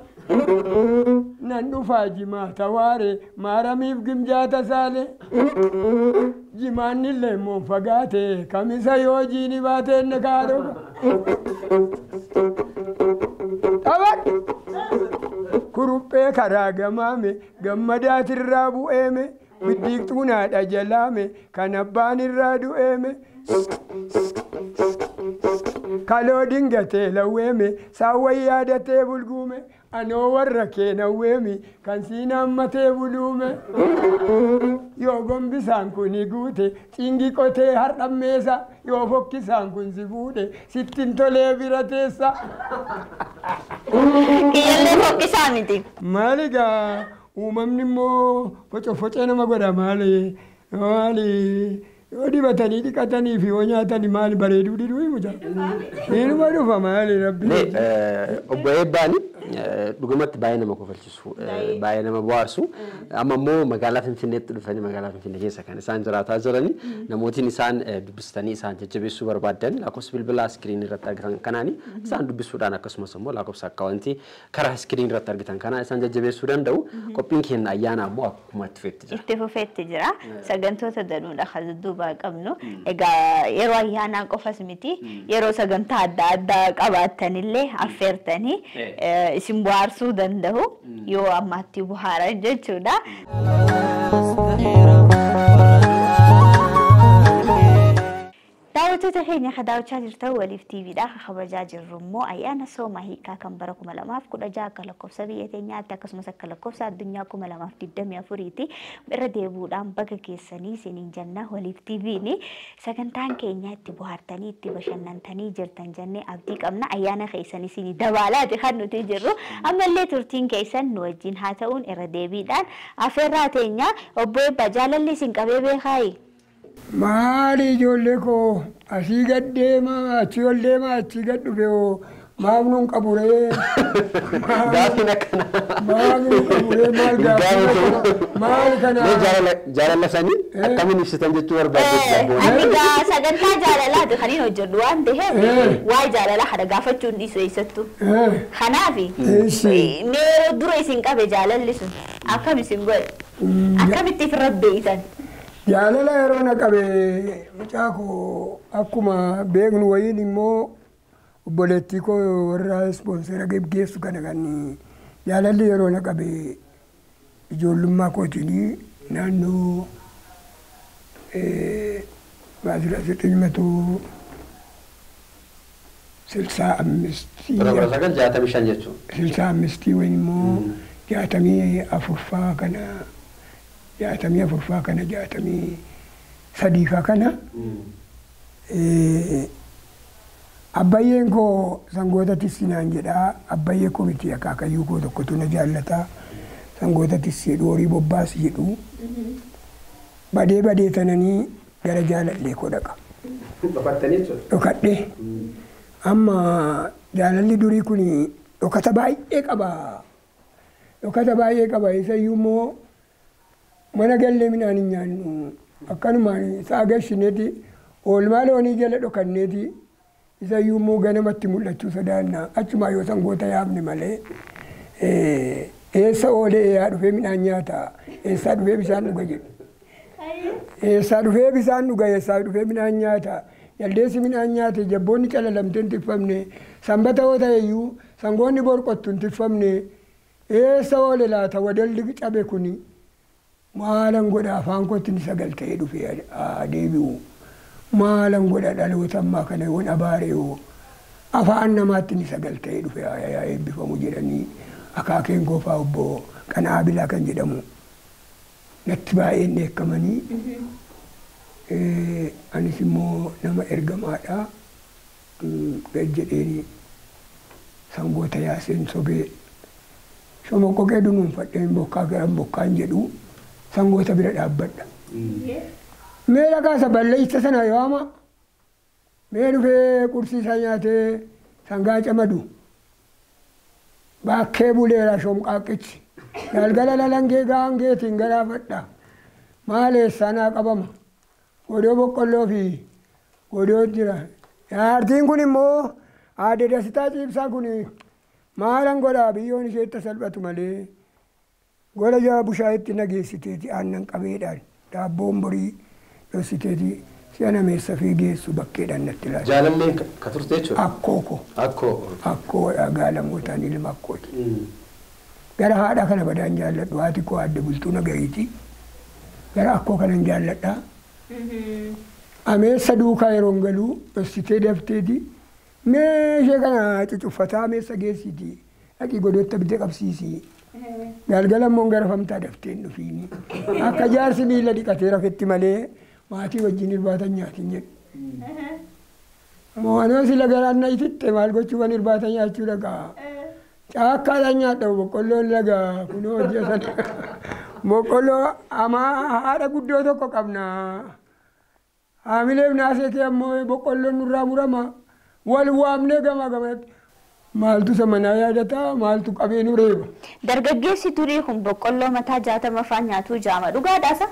Speaker 1: nan dhufaa jimaata waare maaramiif gimjaata saale jimaannillee moon fagaate kamisa yoo jiini baateenne kaadhoga tabat kuruphee karaa gamaame gammadaatirraa bu'eeme biddiiqtuun haadha jalaame kan abbaan irraa du'eeme kaloo dingatee lawweeme saawwan yaadatee bulguume anoo warra kee nawweemi kan siin hammatee buluume yoo gombisaan kuni guute cingi qotee hardhammeessa yoo fokkisaan kun si fuudhe sittin tolee bira teessa.
Speaker 3: Kiyyallee fokkisaa miti.
Speaker 1: Maaligaa uumamni immoo focofocee nama godha maali yoo dibatanii dhiqatanii fi yoo nyaatanii maali bareeduu diduu himuta. Inuma dhufa maali rabbi.
Speaker 2: Obbo Eebbaani dhugumatti baay'ee nama kofalchisu baay'ee nama bohaarsu amma immoo magaalaa Finfinneetti dhufanii magaalaa Finfinnee keessa kan isaan jiraataa jiranii namootiin isaan dubbistanii isaan jajjabeessuu barbaadan lakkoofsa bilbilaa iskiriinii irratti argitan kanaani isaan dubbisuudhaan akkasumas immoo lakkoofsa akkaawuntii karaa iskiriinii irratti argitan kanaa isaan jajjabeessuu danda'u qophiin keenya ayyaana immoo akkuma itti fufeetti jira.
Speaker 3: Itti fufeetti jira sagantoota danuudha kan dudduubaa qabnu egaa yeroo ayyaanaa qofas miti yeroo sagantaa adda addaa qabaattanillee affeertanii isin bohaarsuu danda'u yoo ammaatti bohaaran jechuudha. Daawwattoota keenya daawwachaa jirtan Waliif TVdha. Kabajaa jirru immoo ayyaana sooma hiikaa kan bara 2016 akka lakkoofsa biyya keenyaatti akkasumas akka lakkoofsa addunyaa 2024tti irra deebuudhaan baga keessanii isiniin jenna Waliif TVni sagantaan keenya itti bohaartanii itti bashannantanii jirtan jennee abdii qabna. Ayyaana keessanii isinii dabaalaati kan nuti jirru. Ammallee turtiin keessan nu wajjin haa ta'uun irra deebiidhaan afeerraa teenya obbo Eebba jaalalli isin qabee beekaayi.
Speaker 1: Maali ijoollee koo asii gad deema achii ol deema achii gad dhufe oo maaf nuun qaburee
Speaker 2: Gaafiin akkana.
Speaker 1: maaf nuun qaburee maal gaafii maal kana
Speaker 2: Jaalala sanii akkamiin ibsitan jechuu barbaaddeessa.
Speaker 3: Ani gaa sagantaa jaalalaati kan hin hojjedhu waan ta'eef waa'ee jaalala kana gaafachuun dhiisu eessattu. Kanaafi mee dura isin qabe jaalalli sun akkam isin godhe akkamitti ofirra beeytan.
Speaker 1: jaalala yeroo na qabe mucaa koo akkuma beeknu wayiin immoo obboleettii koo warra ispoonsera geggeessu kana kan jaalalli yeroo na qabe ijoollummaa kootiin naannoo baasira 965
Speaker 2: 65 jechuun.
Speaker 1: 65 wayin immoo 64 kana 64 kana 63 kana abbayyeen koo sangoota tissinaan jedhaa abbayyee koo miti akaakayyuu koo tokkotu na jaallata sangoota tissee doorii bobbaas jedhu badee tananii gara jaalallee koo dhaqa. Dhokadhe amma jaalalli durii kun dhokata baay'ee qaba isayyuu immoo mana gallee midhaan hin nyaannu akkanumaan isaa agarsineeti oolmaa loonii jala dhokanneeti isayyuu immoo ganamatti mul'achuu sodaanna achumaa yoo sangoota yaafne malee eessa oolee yaa dhufee midhaan nyaata eessaa dhufee bishaan dhuga jedhu eessaa dhufee bishaan dhuga eessaa dhufee midhaan nyaata jaldeessi midhaan nyaate jabboonni calalamtee hin tifamne sanbata yoo ta'eyyuu sangoonni borqottu hin tifamne eessa oole laata wadalli cabe kuni maalan godha afaan kootti sagal ta'ee dhufee deebi'u maalan godha dhaloota ammaa kana yoon abaaree'u afaan namaatti sagal ta'ee dhufee eebbifamu jedhanii akaakeen goofaa obbo Qanaabilaa kan jedhamu natti baay'een dheekkamanii anis immoo nama ergamaadha jedheeni sangoota yaaseen sobee shomoqqoqee dunuunfadheen bokkaa garan bokkaan jedhu sangoota bira dhaabbadha. Mee dhagaasa balleessa sana yooma mee dhufee qursiisaa nyaatee sangaa camadu bakkee buleera shomqaaqqichi galgala lalangee gaangeetiin garaafadha maaleessanaa qabama godoo boqqolloo fi godoo jira. Yaartiin kun immoo aadde Dasitaa Ciibsaa kun maalan godhaa biyyoon isheetti salphatu malee gola jaa bushaayetti nageessiteeti aannan qabeedhaan daabboon borii dhossiteeti si'a nameessa fi geessu bakkeedhaan natti laata.
Speaker 2: Jaalalleen ka turte jechuudha.
Speaker 1: Akkoo gaalamootaan ilma akkooti. Gara haadha kana badaan jaalladhu haati koo aadde Bultuu Nagariiti. Gara akkoo kanan jaalladha. Ameessa duukaa yeroon galuu dhossitee dafteeti. Meeshee kana cucuffataa ameessa geessiti. Dhaqii godootta bitee qabsiisii. Galgala immoo garafamtaa dafteen dhufiini. Akka jaarsi miila dhiqatee rafetti malee maatii wajjin irbaata nyaatin jedhu. Mo'anoo sila garaan na ititte maal gochuu kan irbaata nyaachuu dhagaa. Caakkaadhaan nyaadha boqqolloon lagaa kunoo hojii sana. Boqqolloo amaa haadha guddoo tokko qabna. Haamileef naasee kee ammoo boqqolloon nurraa murama. Wal waamnee gama gamatti. Maaltu samanaa yaadataa maaltu qabee nu reeba.
Speaker 3: Dargaggeessi durii kun boqqolloo mataa 60 faan nyaatuu jaama dhugaadhaasa?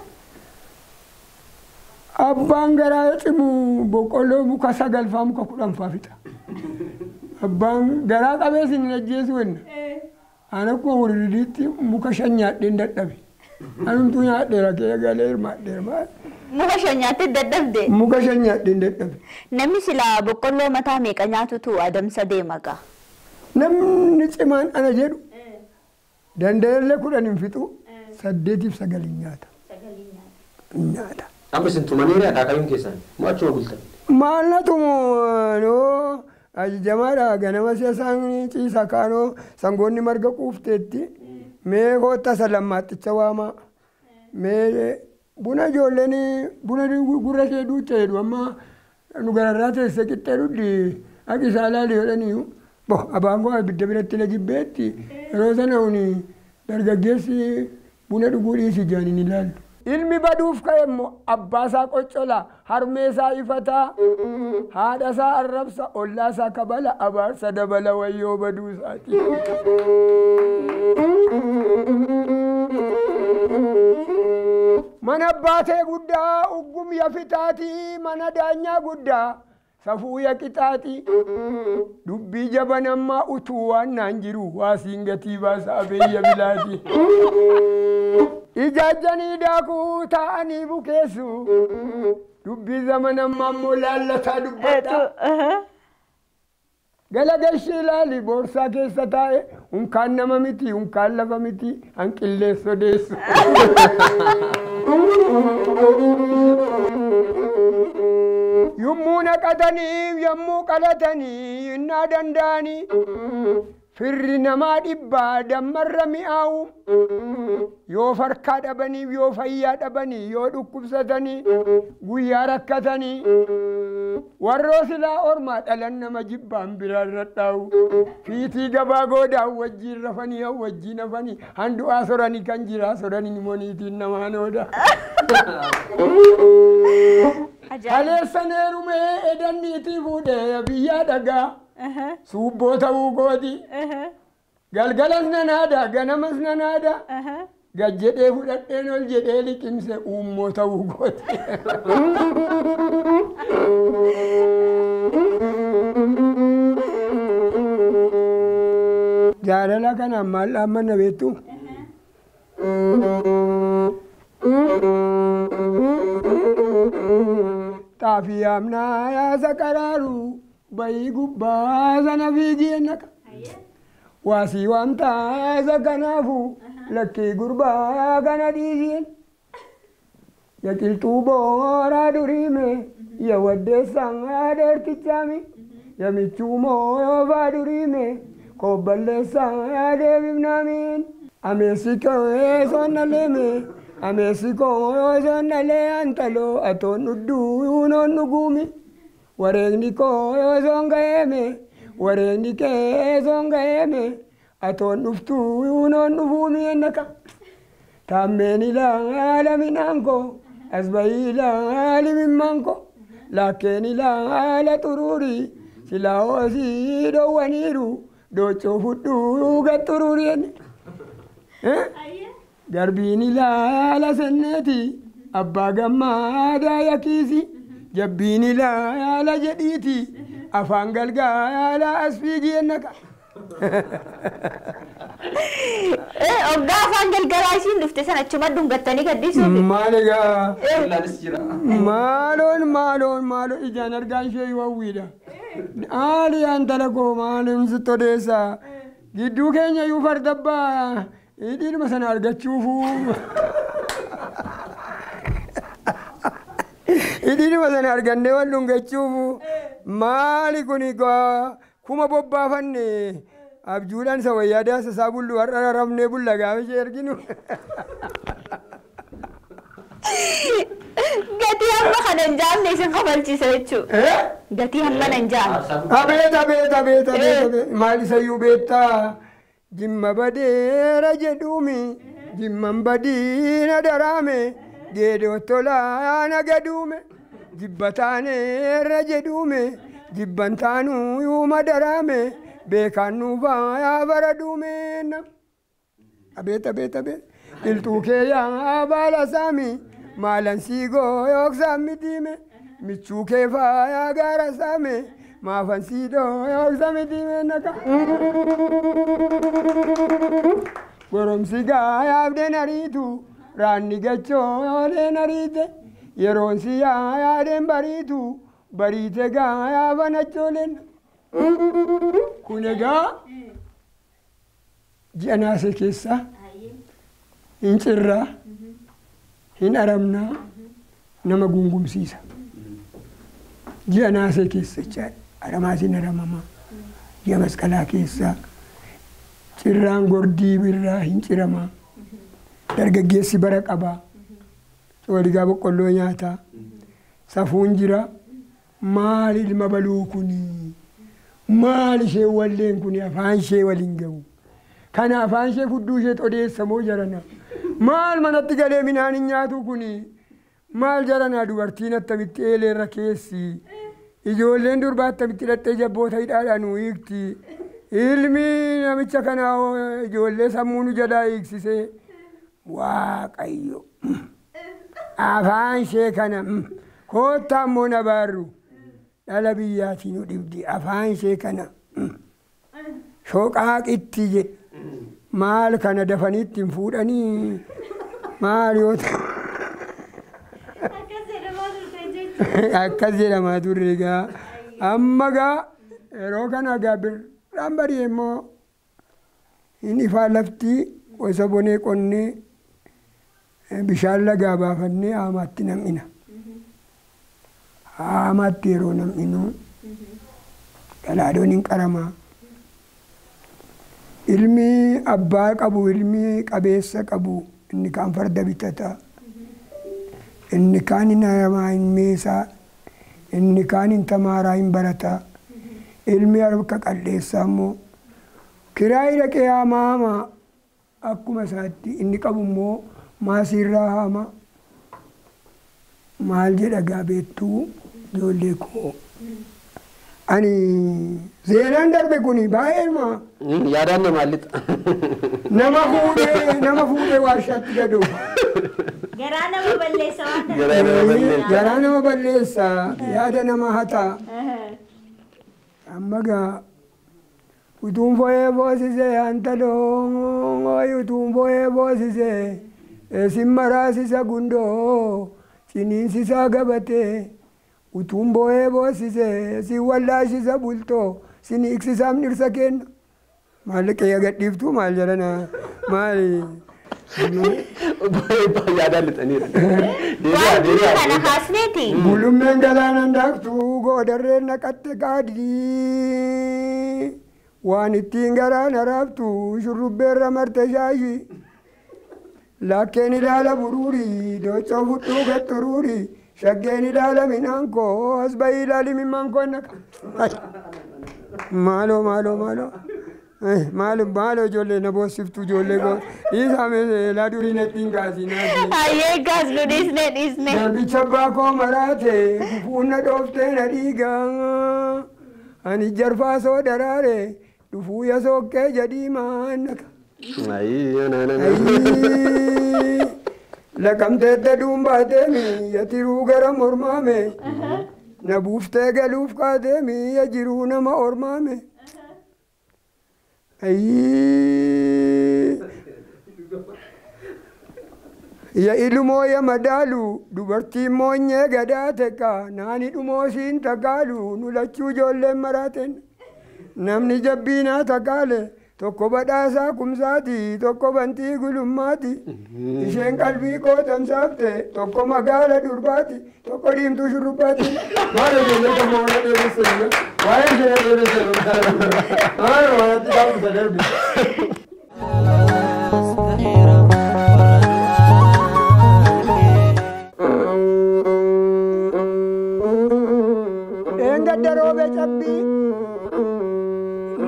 Speaker 1: Abbaan garaa cimu boqqolloo muka 9 faa muka 10 faa fixa. Abbaan garaa qabee sin ajjeesu wenna. Ana akkuma wuridiitti muka 5 nyaadheen dadhabe. Anumtuu nyaadheera kee galee hirmaadheera.
Speaker 3: Muka 5 nyaattee dadhabde?
Speaker 1: Muka 5 nyaadheen dadhabe.
Speaker 3: Namni silaa boqqolloo mataa meeqa nyaatutu adamsa deema gaa?
Speaker 1: Namni cimaan ana jedhu danda'ellee 10 hin fixu 8 fi 9 nyaata. Nyaata.
Speaker 2: Amma isin tumaniira akaakayyuun keessan moo achuma bultan?
Speaker 1: Maalatu no ajjamaadha ganama siyaasaan ciisa kaanoo sangoonni marga quufteetti mee hoota salammaatticha waama mee buna ijoolleen buna gurra ishee duucha jedhu amma nu gararraa teessee qixxee dhudhi akka isaa laali jedhaniiyu abaangoo abidda biratti na jibbeetti yeroo sana dargaggeessi buna dhuguu dhiisi jaaniin ilaalu. Ilmi baduuf ka'e immoo abbaasaa qoccola harmeesaa ifataa haadhasaa arrabsa ollaasaa kabala abaarsa dabala wayyoo baduusaati. Mana abbaatee guddaa uggum yafitaati mana daanyaa guddaa safuu yaqixaati dubbii jabanammaa utuu waan naan jiru waasiin gatii baasa abeeyya bilaati. Ijaajjanii daakuu taa'anii bukeessu dubbii zamanammaa immoo laallataa dubbata. Galagashii ilaali boorsaa keessa taa'e unkaan nama miti unkaan lafa miti hanqillees odeessu. Yommuu naqatanii yommuu qalatanii innaa danda'anii firri namaa dhibbaa dammarra mi'aawu yoo farkaa dhabanii yoo fayyaa dhabanii yoo dhukkubsatanii guyyaa rakkatanii warroo silaa ormaa dhalan nama jibbaan biraan radhaa'u fiitii gabaa goodaan wajjiin rafanii wajjiin hafanii handu'aa soranii kan jiraa soranii moniitiin namaan ooda. Kaleessa neerumee edanniitii fuudhee biyyaa dhagaa. Subboo ta'uu gooti galgalas nan haada ganamas nan haada gad jedhee fudhadheen ol jedhee liqimse uummoo ta'uu gooti. Jaalala kanaan maal dhaammanna beektu? Xaafii amnaa yaasa qaraaru bayi gubbaa sana fiigee naka waasii waamtaa isa kanaafu lakkii gurbaa kana dhiiseen yaqiltuu booraa duriime ya waddeessaan adeertichaami ya michuu moofaa duriime kobballeessaan deebifnaamiin ameessi koo sonnaleeme ameessi koo sonnalee antaloo atoon dhudduu noon dhuguumi. Wareegni koo yoo songaeme wareegni kee songaeme atoon dhuftuu noon dhufuumi ennaka taammeen ilaala minaanko asbayi ilaali mimmanko lakkeen ilaala xuruuri silaa hoosii dhowwaniiru dooccoo fudhuu gaxxuruuri enne garbiin ilaala senneeti abbaa gammaadaa yakiisi. Jabbiin ilaala jedhiiti afaan galgaala asfiigii ennaka.
Speaker 3: Oggaa afaan galgalaa isiin dhufte sana achuma dhungattanii gaddisuufi.
Speaker 1: Maal egaa? Maaloon ijaan argaan ishee yoo hawwiidha. Haali antala koo maaliin sitti odeessaa gidduu keenya iyyuu fardabbaa hidhiidhuma sana argachuufu. Hidhiidhuma sana argannee wal dhungachuufu maali kuni kuma bobbaafanne abjuudhaan isa wayyaa daasa isaa bullu har'a rafnee bulla gaafa ishee arginu.
Speaker 3: Gatii hamma kana hin jaamne isin kafalchiisa jechuudha. Gatii hamma hin jaamne.
Speaker 1: Abeet maal isayyuu beektaa jimma badeera jedhuumi jimman badiina daraame. Geedoo tolaa nagaduume jibbataanirra jedhuume jibbantaanuu yuuma daraame beekaannuu faayaa baraduume. Abeet iltuu kee yaa baala saami maalan siigoo yooksaan mitiime michuu kee faayaa gaara saame maafan siidoo yooksa mitiime naka. Goromsi gaayaaf denariitu. Raanni gachoo yooleen ariite yeroon si yaadeen bariitu bariite gaayaa banachooleen. Kun egaa ji'a naasee keessa hin cirraa hin aramnaa nama gungumsiisa. Ji'anaasee keessa jechaadha. Aramaasiin aramama. Ji'a masqalaa keessa cirraan gordii birraa hin cirama. Dargaggeessi bara qaba. Waligaa boqqolloo nyaata. Safuun jira. Maal ilma baluu kuni? Maal ishee walleen kuni afaan ishee waliin gahu? Kana afaan ishee fudduu ishee odeessa moo jarana? Maal manatti galee midhaan hin nyaatu kuni? Maal jarana dubartiin attamitti eeleerra keessi? Ijoolleen durbaa attamitti hidhattee jabboota hidhaadhaan hiikti? Ilmi namicha kana ijoollee sammuu nu jalaa hiiksisee Waaqayyo afaan ishee kana koottaa immoo na baarru dhala biyyaatii nu dhibdi afaan ishee kana shoqaaqitti jedhe maal kana dafaniitti hin fuudhanii maal yoo ta'u akkas jedhamaa turre egaa amma gaa yeroo kana gaa birraan barii immoo hin ifaan lafti gosa bonee qonnee bishaan lagaa baafannee haamaatti nam'ina. Haamaatti yeroo nam'inu dhalaadoon hin qaramaa. Ilmi abbaa qabu ilmi qabeessa qabu inni kaan farda bitata. Inni kaan hin haramaa hin meesaa. Inni kaan hin tamaaraa hin barata. Ilmi harka qalleessaa immoo kiraayi dhaqee haama akkuma isaatti inni qabu immoo maasiirraa haama. Maal jedha gaabeettuu ijoollee koo. Ani seenaan darbe kuni baay'eema.
Speaker 2: Yaadaan namaa lixa.
Speaker 1: Nama fuudhee warshaatti gadu.
Speaker 3: Garaa nama balleessa waan ta'eef.
Speaker 1: Garaa nama balleessa yaada nama hata. Amma gaa utuun fo'ee boosisee antaloo utuun fo'ee boosisee simmaraasisa gundoo ciniinsisa gabatee utuun bo'ee boosisee si wallaashisa bultoo sin iksisaaf dhirsa kenna maal qe'ee gadhiiftuu maal jedhana maali.
Speaker 2: Yaadaan lixaniira.
Speaker 3: Kana kaasneeti.
Speaker 1: Bulummeen galaanaan daaktuu goodarreen naqatte qaadii waan ittiin garaan haraaftu shurrubbeerra marte shaashii. Lakkeen ilaala buruuri doocoo fudhuu gatturuuri shaggeen ilaala minaan koo as bahii ilaali mimmaan koo naqa. Maaloo ijoollee na boossiftu ijoollee koo dhiisaa laa durii nattiin kaasinaati.
Speaker 3: Hayyee gaas nu dhiisne.
Speaker 1: Nambicha abbaa koo maraate gufuun na dhooftee na dhiigaa. Ani jarfaa soo daraare dhufuu ya sookkee jedhii maan naqa. Laqamteette duumbaatee yatiruu gara mormaame na buuftee galuuf kaatee ya jiruu nama ormaame. Ya ilumoo ya madaalu dubartiin moonyee gadaa teqa naani dhumoo siin takaalu nu lachuu ijoolleen maraaten namni jabbiinaa takaale. Tokko badhaasaa kumsaati tokko bantii gulummaati isheen qalbii koo tamsaafte tokko magaala durbaati tokko diimtuu shurrubbaati maal ijoollee kan moona dheeressanii waa'ee ishee dheeressanii maal moonatti qabuta darbi. Eengadda roobee cabbii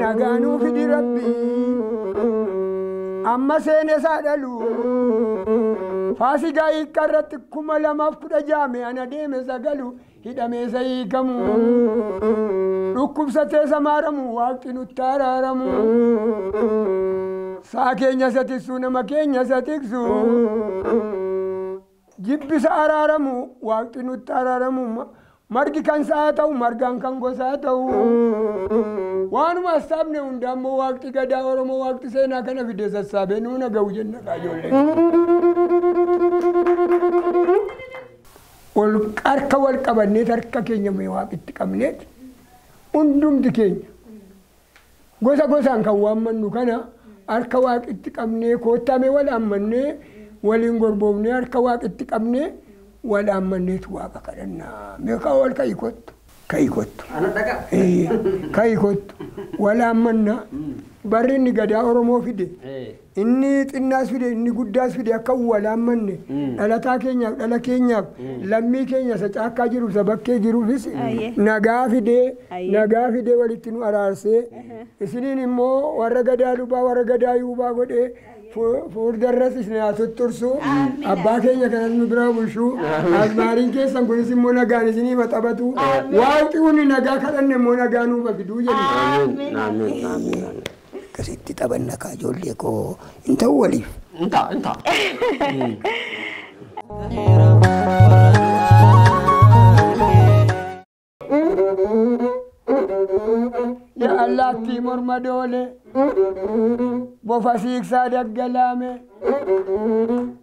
Speaker 1: nagaanuu fidi rabbii amma seene saadhalu faasigaa hiikkarratti 2016 ana deeme sagalu hidhamee sa hiikamu dhukkubsatee samaaramu waaqni nutti araaramu saa keenya sa tiksu nama keenya sa tiksu jibbisa araaramu waaqni nutti araaramu margi kan saa ta'u margaan kan gosaa ta'u waanuma saabne hundaammoo waaqti gadaa oromoo waaqti seenaa kana fidee sassaabee nuuna ga'u jenna ijoollee. Harka wal qabanneet harka keenya mee waaqitti qabneet hundumti keenya gosa gosaan kan waammannu kana harka waaqitti qabnee koottaame wal ammannee waliin gorboofnee harka waaqitti qabnee wal ammanneetu waaqa kadhannaa meeqa wal ka'ii kottu. kayikottu.
Speaker 2: Ana dhagaa.
Speaker 1: Kayikottu. Walaan manna barri inni gadaa Oromoo fide. Inni xinnaas fide inni guddaas fide akka walaan manne dhalataa keenyaaf dhala keenyaaf lammii keenya isa caakkaa jiru isa bakkee jiruufis nagaa fide walitti nu araarsee isiniin immoo warra gadaa lubaa warra gadaa yuubaa godhee fuuldarras isin haa tuttursu abbaa keenya kanas nu bira bulchu asmaariin keessan kunis immoo nagaan isinii maxabatu waaqni hundi nagaa kadhanne immoo nagaa nuuf fiduu jedhu. Akkasitti taphanna kaa ijoollee koo hin ta'u waliif.
Speaker 2: Inta.
Speaker 1: Ya allaattii morma doole bofa siiksaa daggalaame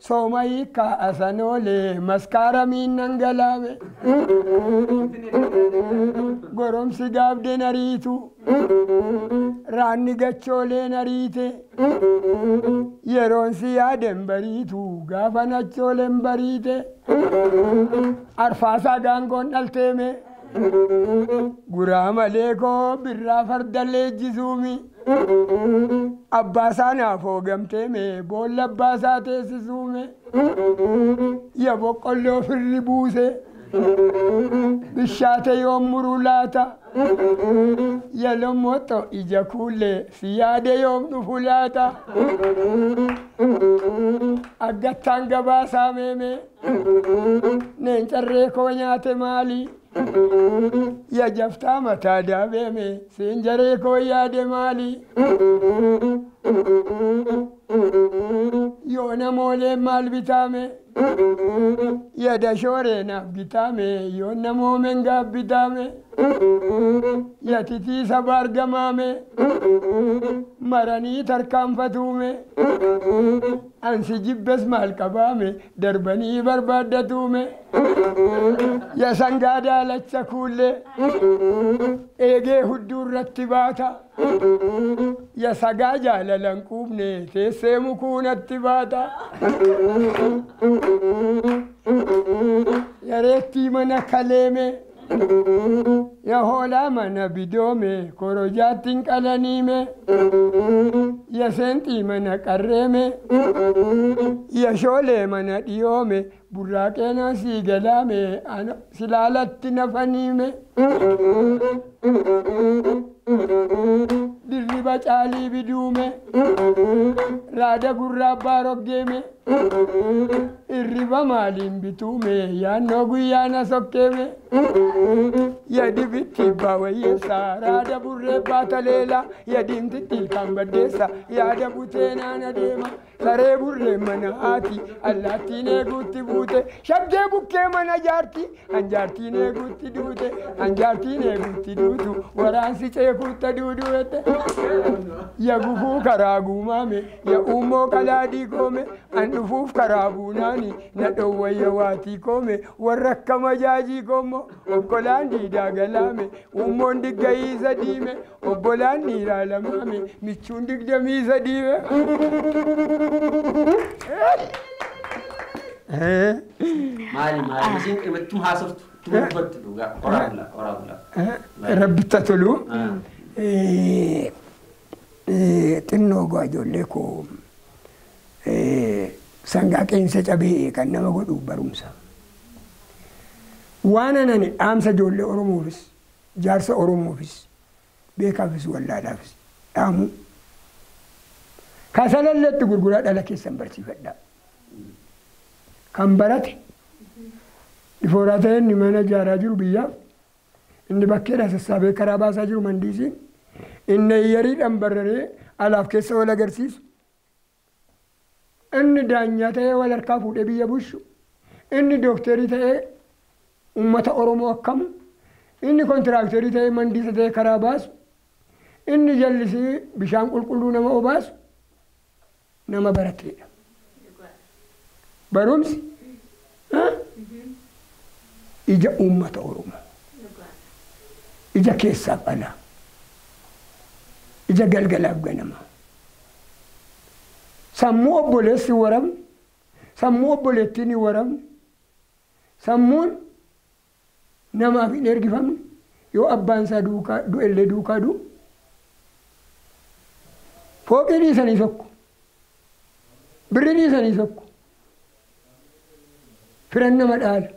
Speaker 1: sooma hiikkaa asanoole maskaara miinnan galaame goromsi gaabde nariitu raanni gachoolee nariite yeroon si yaaden bariitu gaafa nachooleen bariite arfaasaa gaangoon dhalteeme guraa malee koo birraa farda leejjisuumi abbaasaa naaf hoogamteeme boolla abbaasaa teessisuume ya boqqolloo firri buuse bishaate yoom muruu laata ya lommoxxo ija kuullee si yaade yoom dhufu laata aggattaan gabaasaa meeme neencarree koo nyaate maali ya jaftaa mataa daabeeme seenjaree koo yaade maali yoo namoolee maal bitaame ya dashooree naaf bitaame yoo namoomen gaaf bitaame ya titiisa baargamaame maranii tarkaanfatuume ansi jibbes maal qabaame darbanii barbaaddatuume ya sangaa daalacha kuullee eegee hudduu irratti baata ya sagaa jaalalan quubne teessee mukuunatti baata ya reettii mana kaleeme ya hoolaa mana bidoome korojaattiin qalaniime ya seenxii mana qarreeme ya shoolee mana dhiyoome burraaqeenaa sii galaame silaalatti nafaniime dirriba caalii biduume raada gurraa abbaa roggeeme irriba maaliin bituume yaannoo guyyaana sokkeeme ya dibitti abbaa wayyeessaa raada burree baata leela ya diimtitti ilkaan baddeessa yaada buteenaan adeema saree burree mana haati allaattiin eeguutti buute shabdee bukkee mana jaarti anjaartiin eeguutti duute anjaartiin eeguutti duutu waraansi ceekuutta duuduwette ya gufuu karaa guumaame ya uumoo qalaadii koome an dhufuuf karaa buunaani na dhowwayya waatii koome warra akka majaajii koommo obbolaan diidaa galaame uumoon diggayiisa diime obbolaan dhiiraa lamaame michuun digdamiisa diime.
Speaker 2: Maali isin qebattuu haasoftu tuubatti dhugaa oraa bula.
Speaker 1: Rabbitta tolu xinnoo gaa ijoollee koo sangaa qeensa cabee kan nama godhu barumsa. Waan anani dhaamsa ijoollee Oromoofis jaarsa Oromoofis beekaafis wallaalaafis dhaamu kasalalleetti gurguraa dhala keessan barsiifadhaa. Kan barate difooraa ta'e inni mana ijaaraa jiru biyyaaf inni bakkeedha sassaabee karaa baasaa jiru mandiisiin inni yariidhaan bararee alaaf keessa wal agarsiisu inni daanyaa ta'ee wal harkaa fuudhee biyya bushu inni dookterii ta'ee uummata Oromoo akkamu inni kontiraakterii ta'ee mandiisa ta'ee karaa baasu inni jallisii bishaan qulqulluu nama obaasu nama barateedha. Barumsi ija uummata Oromoo ija keessaaf alaa ija galgalaaf ganama sammuu obboleessi waramne sammuu obboleettiin waramne sammuun namaaf hin ergifamne yoo abbaan isaa du'ellee duukaa du'u fooqii dhiisanii sokku birrii dhiisanii sokku firan nama dhaala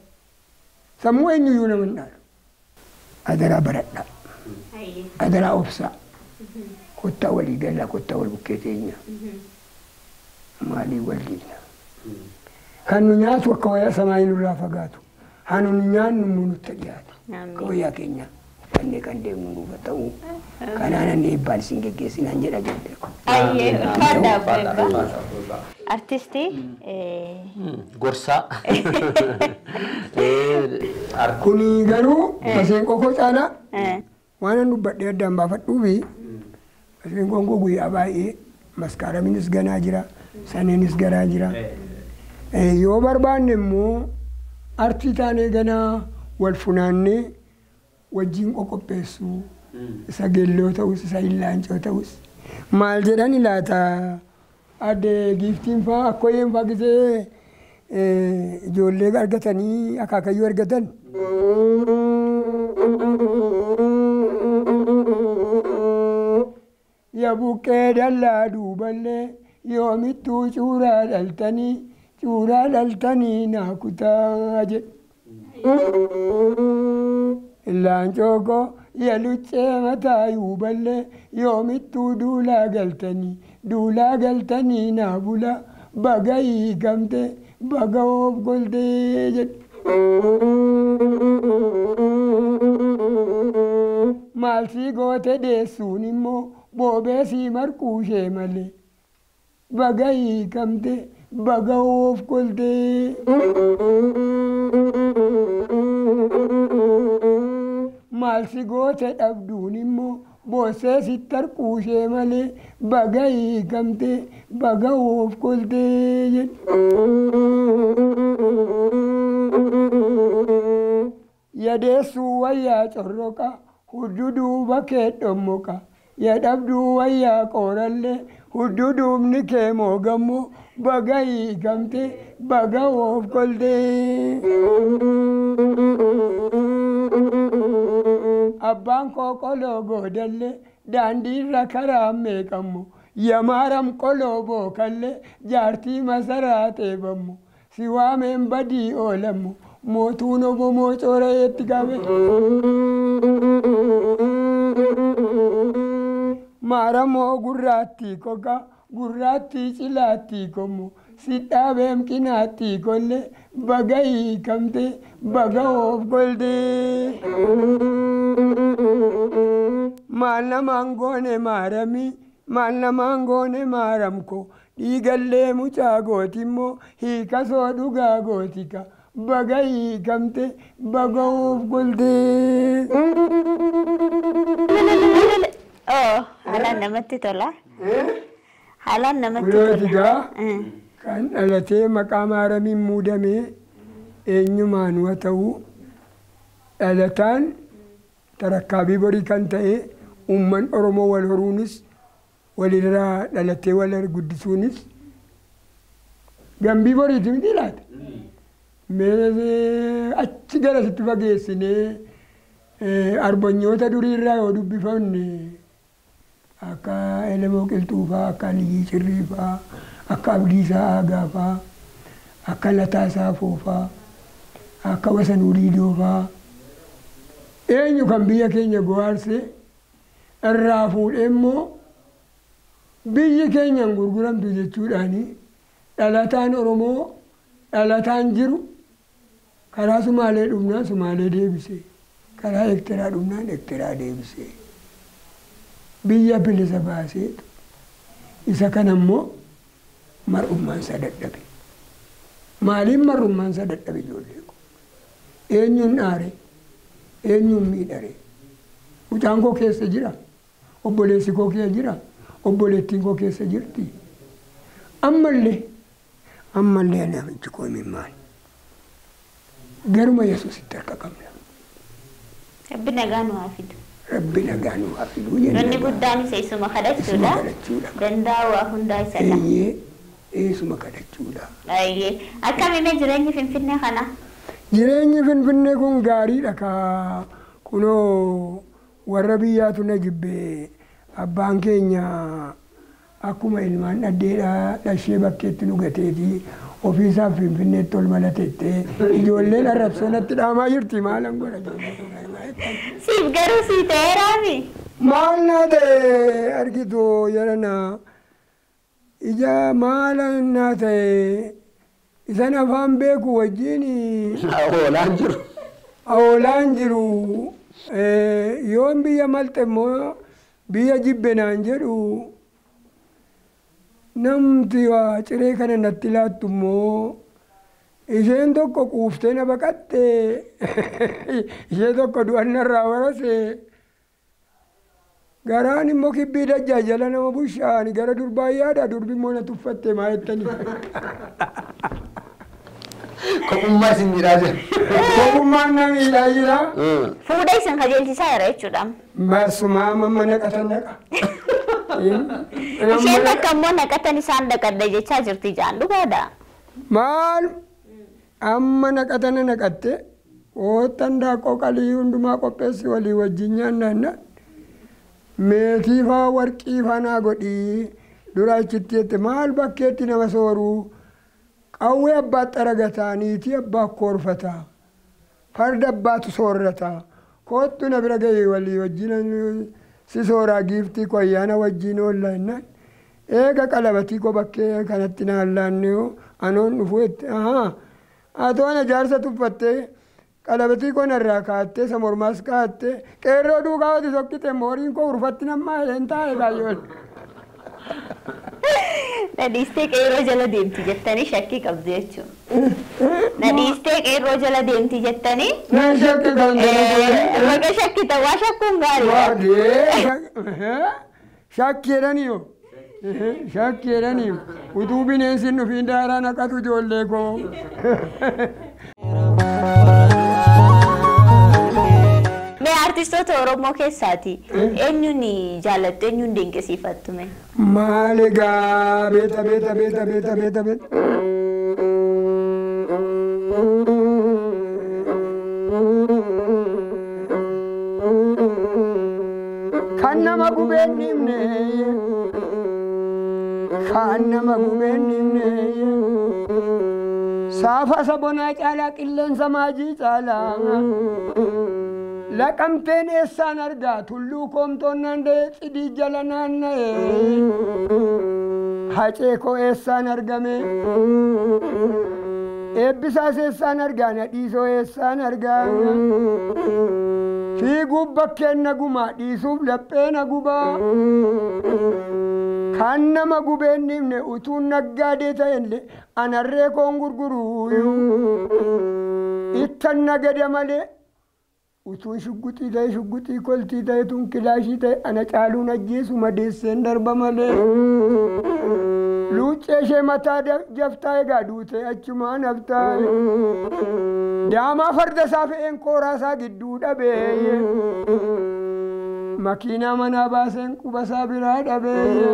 Speaker 1: sammuu eenyuyyuu nama hin dhaalu adaraa baradhaa adaraa obsaa kottaa walii galaa kottaa wal bukkee teenya maalii wal diina kan nu nyaatu akka wayaa samaayi nurraa fagaatu haa nu nyaannu nutti dhiyaatu akka wayaa keenya kannee kan deemnu nuufa ta'uu kanaan anne eebbaan isin geggeessinaan jedha jedhe
Speaker 3: artistii
Speaker 2: gorsaa
Speaker 1: kuni garuu maseenqoo koo caalaa waan an dubbadhee addaan baafadhuufi maseenqoon koo guyyaa baay'ee maskaaramiinis ganaa jira saneenis garaa jira yoo barbaanne immoo artii taanee ganaa wal funaannee wajjin qoqopheessuu isa geelloo ta'us isa illaancoo ta'us maal jedhan ilaata adde giiftiin faa akkoyeen faa gisee ijoollee argatanii akaakayyuu argatan yaa buqqee dallaa duuballee yoomittuu cuuraa dhaltanii naa kutaa jedhu illaancoo koo yaa luccee mataa yuuballee yoomittuu duulaa galtanii naa bula baga hiikamte baga of goltee jedhu maal sii goote deessuun immoo boobee sii marquushee malee baga hiikamte baga of goltee maal si goote dhabduun immoo boossee sitti harquushee malee baga hiikamte baga of goltee jedhu yadeessuu wayyaa corroqa hudduduu bakkee dhommoqa yadhabduu wayyaa qoorallee hudduduubni kee moogammoo baga hiikamte baga of goltee abbaan koo qoloo goodallee daandiirra karaa meeqammo yamaaram qoloo bookallee jaartii masaraa teebammo si waameen badii oolammo mootuun obomoo coorayeetti qabe maaramoo gurraattii koka gurraattii cilaattii kommo si dhaabeem qinaattii kolle baga hiikamte baga of goltee maal namaan goone maaramii maal namaan goone maaramko dhiigallee mucaa gootimmoo hiikasoo dhugaa gootika baga hiikamte baga of goltee
Speaker 3: haalaan namatti tola haalaan namatti tola
Speaker 1: kan dhalatee maqaa maaramiin muudamee eenyumaan waa ta'u dhalataan tarakkaabii borii kan ta'e uumman Oromoo wal horuunis walirraa dhalatee wal guddisuunis gambii boriiti miti laata achi garasitti fageessinee arbonyoota duriirraa yoo dubbifanne akka Elemoo Qilxuufaa akka Aliyii Cirriifaa akka Abdiisaa Aagaafaa akka Lataasaa Foofaa akka Wasanuu Liidoofaa eenyu kan biyya keenya gowaarse irraa fuudhee immoo biyyi keenyan gurguramtu jechuudhaani dhalataan Oromoo dhalataan jiru karaa Sumaalee dhumnaan Sumaalee deebisee karaa Ekteraa dhumnaan Ekteraa deebisee biyya bilisa baaseetu isa kana immoo mar'ummaan isa dadhabe maaliin mar'ummaan isa dadhabe ijoollee ko eenyuun dhaare eenyuun miidhare mucaan koo keessa jira obboleessi koo keessa jira obboleettiin koo keessa jirti ammallee namichi koo mimmaan garuma Yesuusitti harka qabna.
Speaker 3: Rabbi nagaa nu haa fidu.
Speaker 1: Rabbi nagaa nu haa fidu.
Speaker 3: Wanni guddaan isa isuma kadhachuudha. Danda'a waa hundaa isa dha.
Speaker 1: Isuma kadhachuudha.
Speaker 3: Akkamiin jireenyi Finfinnee kana?
Speaker 1: Jireenyi Finfinnee kun gaariidha ka kuno warra biyyaatu na jibbe abbaan keenya akkuma ilmaan dhadheedha dhashee bakkeetti nu gateeti ofiisaaf Finfinneetti ol malateette ijoolleen arrabsoonatti dhaamaa jirti maalan godha
Speaker 3: siif garuu sii ta'eeraami
Speaker 1: maal naa ta'e argitu yerana ija maalan naa ta'e isan afaan beeku wajjin oolaan jiru yoon biyya malte immoo biyya jibbe naan jedhu namti waa ciree kana natti laattu immoo isheen tokko quuftee na baqatte ishee tokko du'annarraa warase garaan immoo kibbii dajjaa jala nama bushaani gara durbaa yaada durbi immoo na tuffatte maa jettani
Speaker 2: Kopummaa isin miidhaa jira.
Speaker 1: Kopummaan na miidhaa jira.
Speaker 3: Fuudha isin qajeelchisaa jira jechuudha.
Speaker 1: Masumaa amma naqatan naqa.
Speaker 3: Isheen akka immoo naqatan isaan dhaqadha jechaa jirti jaan dhugaadha.
Speaker 1: Maal amma naqatana naqatte oottan daaqoo qalii hundumaa qopheessi walii wajjin nyaannaanna meetii faa warqii fanaa godhii dura achitti jette maal bakkeetti nama sooruu qawwee abbaatti aragataa niitii abbaa koorfataa farda abbaatu soorrataa koottu na bira ga'e walii wajjin si sooraa giiftii koyyaana wajjin oollannaan eega qalabatii ko bakkee kanatti naallaannee anoon dhufuutti atoona jaarsa tuffattee qalabatii ko narraa kaattee sa mormaas kaattee qeerroo duukaa wati sokkite mooriin ko urfatti nammaa hin taa'e kaayyoon.
Speaker 3: Nadhiistee qeerroo jala deemti jettanii shakkii qabdu jechuudha. Nadhiistee qeerroo jala deemti jettanii.
Speaker 1: Nan shakki qabdu.
Speaker 3: Baga shakki ta'aa shakkuun gaariidha.
Speaker 1: Shakki jedhaniyo. Shakki jedhaniyo. Utuu bineensi nufiin daaraa naqatu ijoollee koo.
Speaker 3: Mee artistoota Oromoo keessaati eenyuun jaalattu eenyuun dinqisiifattu mee?
Speaker 1: Maal egaa beeta. Kan nama gubeen himne saafa sabonaa caalaa qilleensa maajii caalaa laqamteen eessaan argaa tulluu koomtoon naanna'ee cidii jala naanna'ee hacee koo eessaan argame eebbisaas eessaan argaa nadhiisoo eessaan argaa fiiguuf bakkeen nagumaa dhiisuuf laphee nagubaa kan nama gubeen himne utuun naggaadee ta'ellee anarree koon gurguruu ittan nagada malee utuun shugguxii koltii ta'e tun kilaashii ta'e ana caaluun ajjeesu madeesseen darba malee luuccee ishee mataa jaftaa egaa duute achumaan haftaa daamaa farda isaa fe'een kooraasaa gidduu dhabee makiinaa manaa baaseen qubasaa biraa dhabee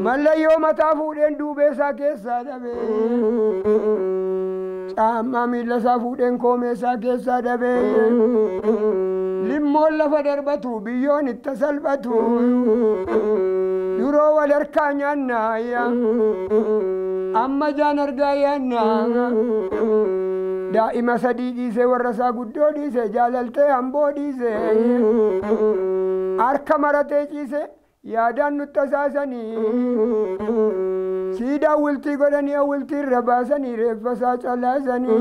Speaker 1: mallayyoo mataa fuudheen duubeesaa keessaa dhabee caammaa miila isaa fuudheen koomeesaa keessaa dhabee limmoon lafa darbatu biyyoon itti salphatu duroo wal harkaa nyaannaayya amma jaan argaa yaannaa daa'ima sadii dhiisee warra isaa guddoo dhiisee jaalaltee hamboo dhiisee harka maratee ciise yaadaan nutti tasaasanii siidaan wiltii godhanii awwiltii irra baasanii reeffasaa calaasanii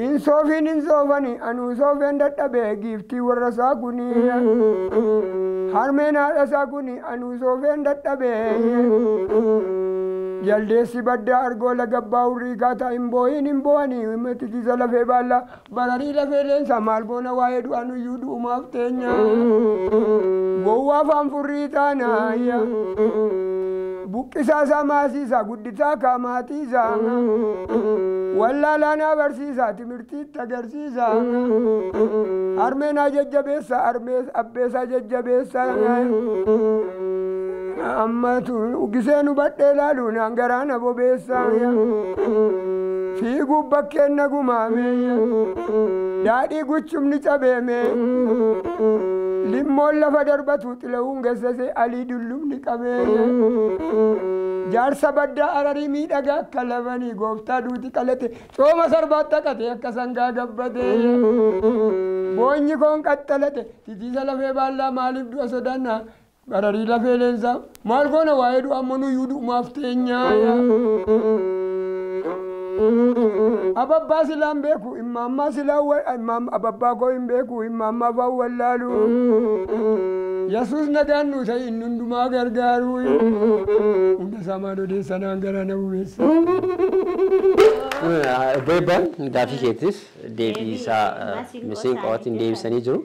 Speaker 1: insoofiin insoofanii anuu soofeen dadhabee giiftii warra isaa kunii harmeen haadha isaa kunii anuu soofeen dadhabee jaldeessi baddaa argoo lagabbaa urrii kaataa hin boo'anii matitisa lafee baallaa bararii lafee leensa maal boona waa'ee du'an iyyuu du'umaaf teenya gowwaa afaan furrii taanaayya buqqisaa isaa maasiisaa guddisaa kaamaatiisaa wallaalaan abarsiisaa timirtiitti agarsiisaa harmeenaa jajjabeessaa abbeesaa jajjabeessaa amma gisee nu badhee laaluun hangaraan abobeessaa fiiguu bakkeen nagumaame daadhii guchumni cabeeme limmoon lafa darbatu xila'uun gassase alii dullumni qabeeye jaarsa baddaa ararii miidhagaa akka lamanii gooftaa duuti qalate cooma sarbaatti haqate akka sangaa gabbate boonyi koon qaxxalate titiisa lafee baallaa maaliif du'a sodanna ararii lafee leensaa maal goona waa'ee du'a ammanuu yuu du'umaaf teenyaa ababbaa silaan beeku immaammaa silaan ababbaa koo hin beeku immaammaa fa'u wallaalu Yesuus nagaan nu ta'e inni hundumaa gargaaru hunda samaan odeessanaan gara na bu'eessa.
Speaker 2: Beeban gaafii keettis deebii isaa misiin qawaatiin deebisanii jiru.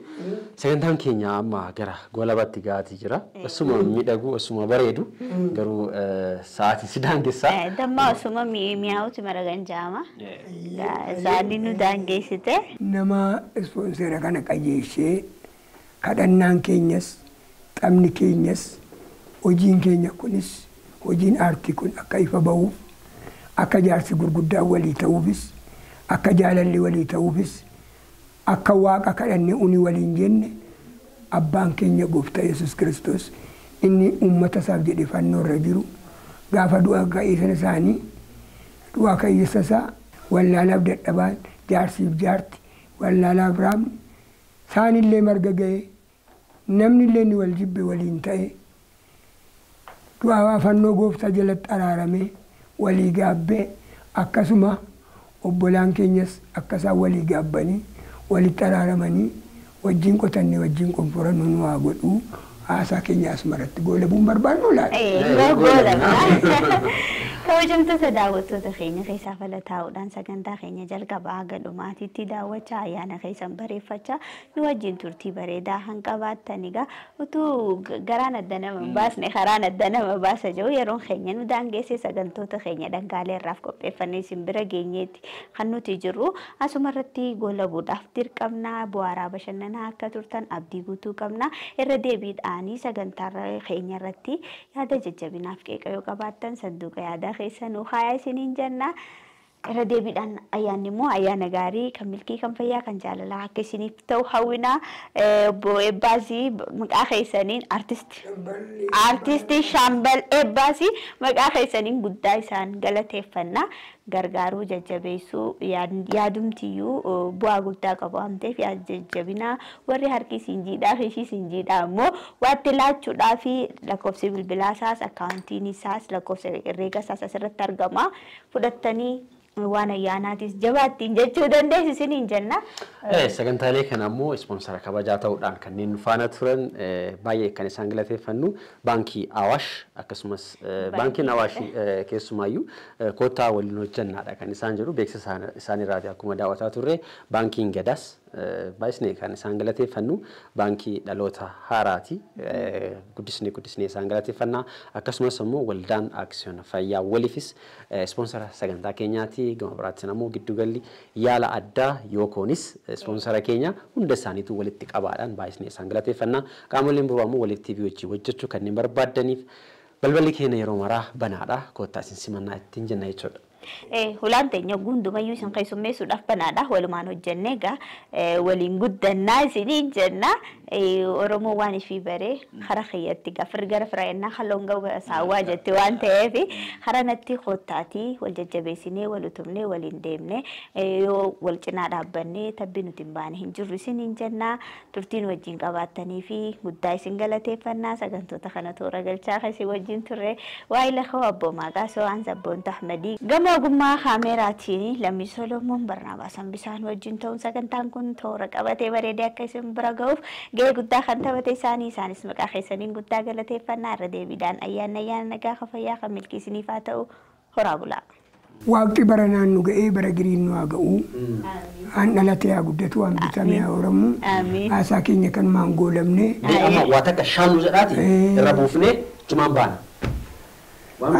Speaker 2: Sagantaan keenya amma gara golabatti gaatii jira. Osuma miidhagu osuma bareedu garuu sa'aatii si daangessaa.
Speaker 3: Damma osuma mi'aawutu maragan jaama. Isaanii nu daangeessite.
Speaker 1: Nama ispoonsera kana qajeeshee kadhannaan keenyas xabni keenyas hojiin keenya kunis hojiin aartii kun akka ifa ba'uuf akka jaarsi gurguddaan walii ta'uufis akka jaalalli walii ta'uufis akka waaqa kadhanne uni waliin jenne abbaan keenya gooftaa Yesuus Kiristoos inni uummata isaaf jedhe fannoo irra jiru gaafa du'a ka'eessan isaanii du'a ka'eessa isaa wallaalaaf dadhabaan jaarsiif jaarti wallaalaaf raamni isaanillee marga ga'ee namni illee ni wal jibbe waliin ta'e du'a fannoo gooftaa jalatti araaramee walii gaabbee akkasuma obbolaan keenyas akkasaan walii gaabbanii walitti araaramanii wajjin qotannee wajjin qonforannuu nu haa godhuu haasaa keenyaas maratti goolabuun barbaannu laata.
Speaker 3: Kabajamtoota daawwattoota keenya keessaa falataa'uudhaan sagantaa keenya jalqabaa haga dhumaatitti daawwachaa ayyaana keessan bareeffachaa nu wajjin turtii bareedaa hanqabaattan egaa utuu garaan adda nama baasne karaan adda nama baasa jiru yeroon keenya nu daangeesse sagantoota keenya dhangaalee irraaf qopheeffannee isin bira geenyeetti kan nuti jirru asumarratti goolabuudhaaf dirqamnaa bu'aaraa bashannanaa akka turtan abdii guutuu qabna irra deebiidhaanii sagantaa keenya irratti yaada jajjabinaaf qeeqa yoo qabaattan sanduuqa yaada keessanuu haaya isiniin jenna irra deebiidhaan ayyaanni immoo ayyaana gaarii kan milkii kan fayyaa kan jaalalaa akka isiniif ta'u hawwina obbo Eebbaasii maqaa keessaniin artistii Shaambal Eebbaasii maqaa keessaniin guddaa isaan galateeffanna gargaaruu jajjabeessuu yaadumtiyyuu bu'aa guddaa qabu amteef jajjabina warri harki sinjiidhaa fi ishii sinjiidhaa immoo waatti laachuudhaa fi lakkoofsi bilbilaa isaas akkaawuntiin isaas lakkoofsa herreega isaas asirratti argama fudhattanii waan ayyaanaatis jabaattiin jechuu dandeessi isiniin jenna.
Speaker 2: Sagantaalee kana immoo ispoonsara kabajaa ta'uudhaan kanneen nu faana turan baay'ee kan isaan galateeffannu baankii Awaash akkasumas baankiin Awaash keessumaayyuu koottaa waliin hojjannaadha kan isaan jedhu beeksisa isaaniirraati akkuma daawwataa turre baankiin Gadaas baay'isnee kan isaan galateeffannu baankii dhaloota haaraati guddisnee isaan galateeffannaa akkasumas immoo waldaan aksiyoona fayyaa waliifis ispoonsara sagantaa keenyaati gama biraatti immoo giddugalli yaala addaa yookoonis ispoonsara keenya hunda isaaniitu walitti qabaadhaan baay'isnee isaan galateeffannaa qaamoleen biroo immoo walitti TV hojjechuu kanneen barbaaddaniif balballi keenya yeroo maraa banaadha koottaa isin simannaa ittiin jenna jechuudha.
Speaker 3: Hulaan teenya gundumayyuu isin keessummeessuudhaaf banaadha walumaan hojjennee egaa waliin guddannaa isiniin jenna Oromoo waan ishii baree hara kiyyatti gafir gara firaayennaa haloon ga'u saawwaa jetti waan ta'eef hara natti koottaatii wal jajjabeessinee wal utumnee waliin deemnee yoo wal cinaa dhaabbannee tabbi nuti hin baane hin jirru isiniin jenna turtiin wajjin qabaattanii fi guddaa isin galateeffannaa sagantoota kana toora galchaa kasi wajjin turre waa'ila koo abboomaa qaasoo aan sabboonta Ahmadii gama ogummaa kaameraatiin Lammii Solomoon Barnaabaas Hambisaan wajjin ta'uun sagantaan kun toora qabatee bareedee akka isin bira ga'uuf gahee guddaa kan taphate isaanis maqaa keessaniin guddaa galateeffannaa irra deebiidhaan ayyaana nagaa fayyaa kan milkii isiniif haa ta'u horaa bulaa.
Speaker 1: Waaqti bara naannu ga'ee bara giriin nu haa ga'u. Aan dhalatee haa guddatu waan bitamee haa horamu. Haasaa keenya kan maan goolamne.
Speaker 2: Amma waa takka shaanuu jedhaati irra buufnee jumaan baana.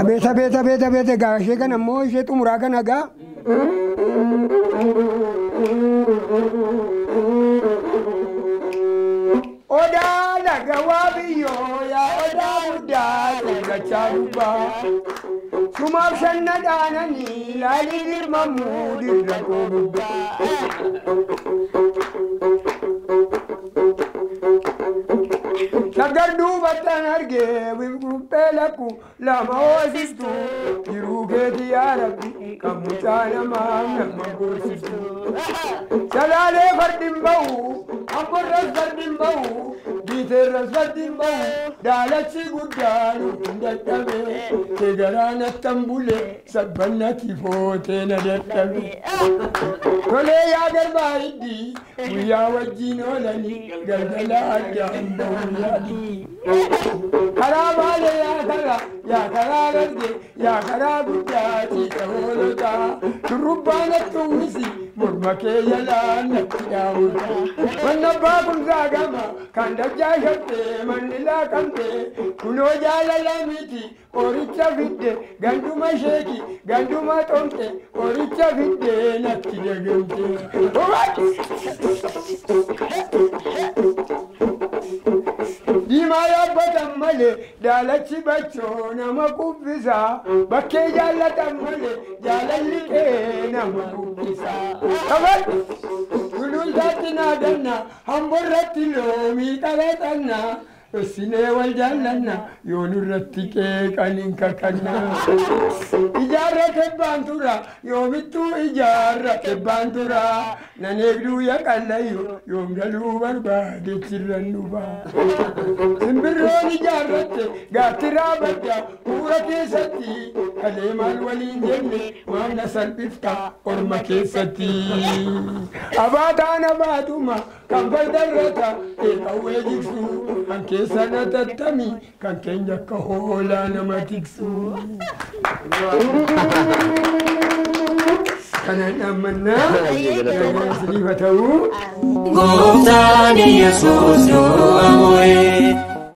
Speaker 1: Abeeta gaa ishee kana immoo ishee xumuraa kana gaa. Odaa laga waa biyyoo yaa odaa guddaa eeggachaa dubbaa. Suma shanna daanani laali dirmamuu dirra koobubbe. Shagar duubatan argee wibubbee lakku lama hoosistu jiruu keeti yaa Rabbi kan mucaa namaaf nama gorsistu. Salaalee fardin bahu amborras fardin bahu giiteerras fardin bahu daalachi guddaan hin dadhabe keegaraan attan bule sabbannati footee na dadhabe. Tolee yaa garbaa hiddi guyyaa wajjin oolani galgala addaan bahu yaadi. Karaa baale yaa karaa garge yaa karaa guddaati ta'oolota turrubbaan attuwwisi morma kee yalaan natti daawwata. Wanna abbaa kun zaagama kan dajjaa shattee manni laakamte kunoo jaalala miti qoricha fidde ganduma sheeki ganduma xomte qoricha fidde natti dagamte. Diimaa yaabbatan malee daalachi bachoo nama kubbisa bakkee jaallatan malee jaalalli kee nama kubbisa. Gulultaatti naadanna hamborratti loomii qabeexanna sinee wal jaallanna yoo nurratti qeeqan hin kakanna. Ijaarra kebbaan tura yoomittuu ijaarra kebbaan tura nan eegduu yaqallayyo yoom galuu barbaade chirran dhufa. Simbirroon ijaarratte gaattiraa badda buura keessatti kalee maal waliin jenne maamna salphifta orma keessatti. Abaataan abaatuma kan fardarrata qawwee jigsu kan keessana tattami kan keenya akka hoolaa nama tiksu. Kanan ammannaa siniifa ta'uu. Gooftaan Yesuus du'a mo'ee.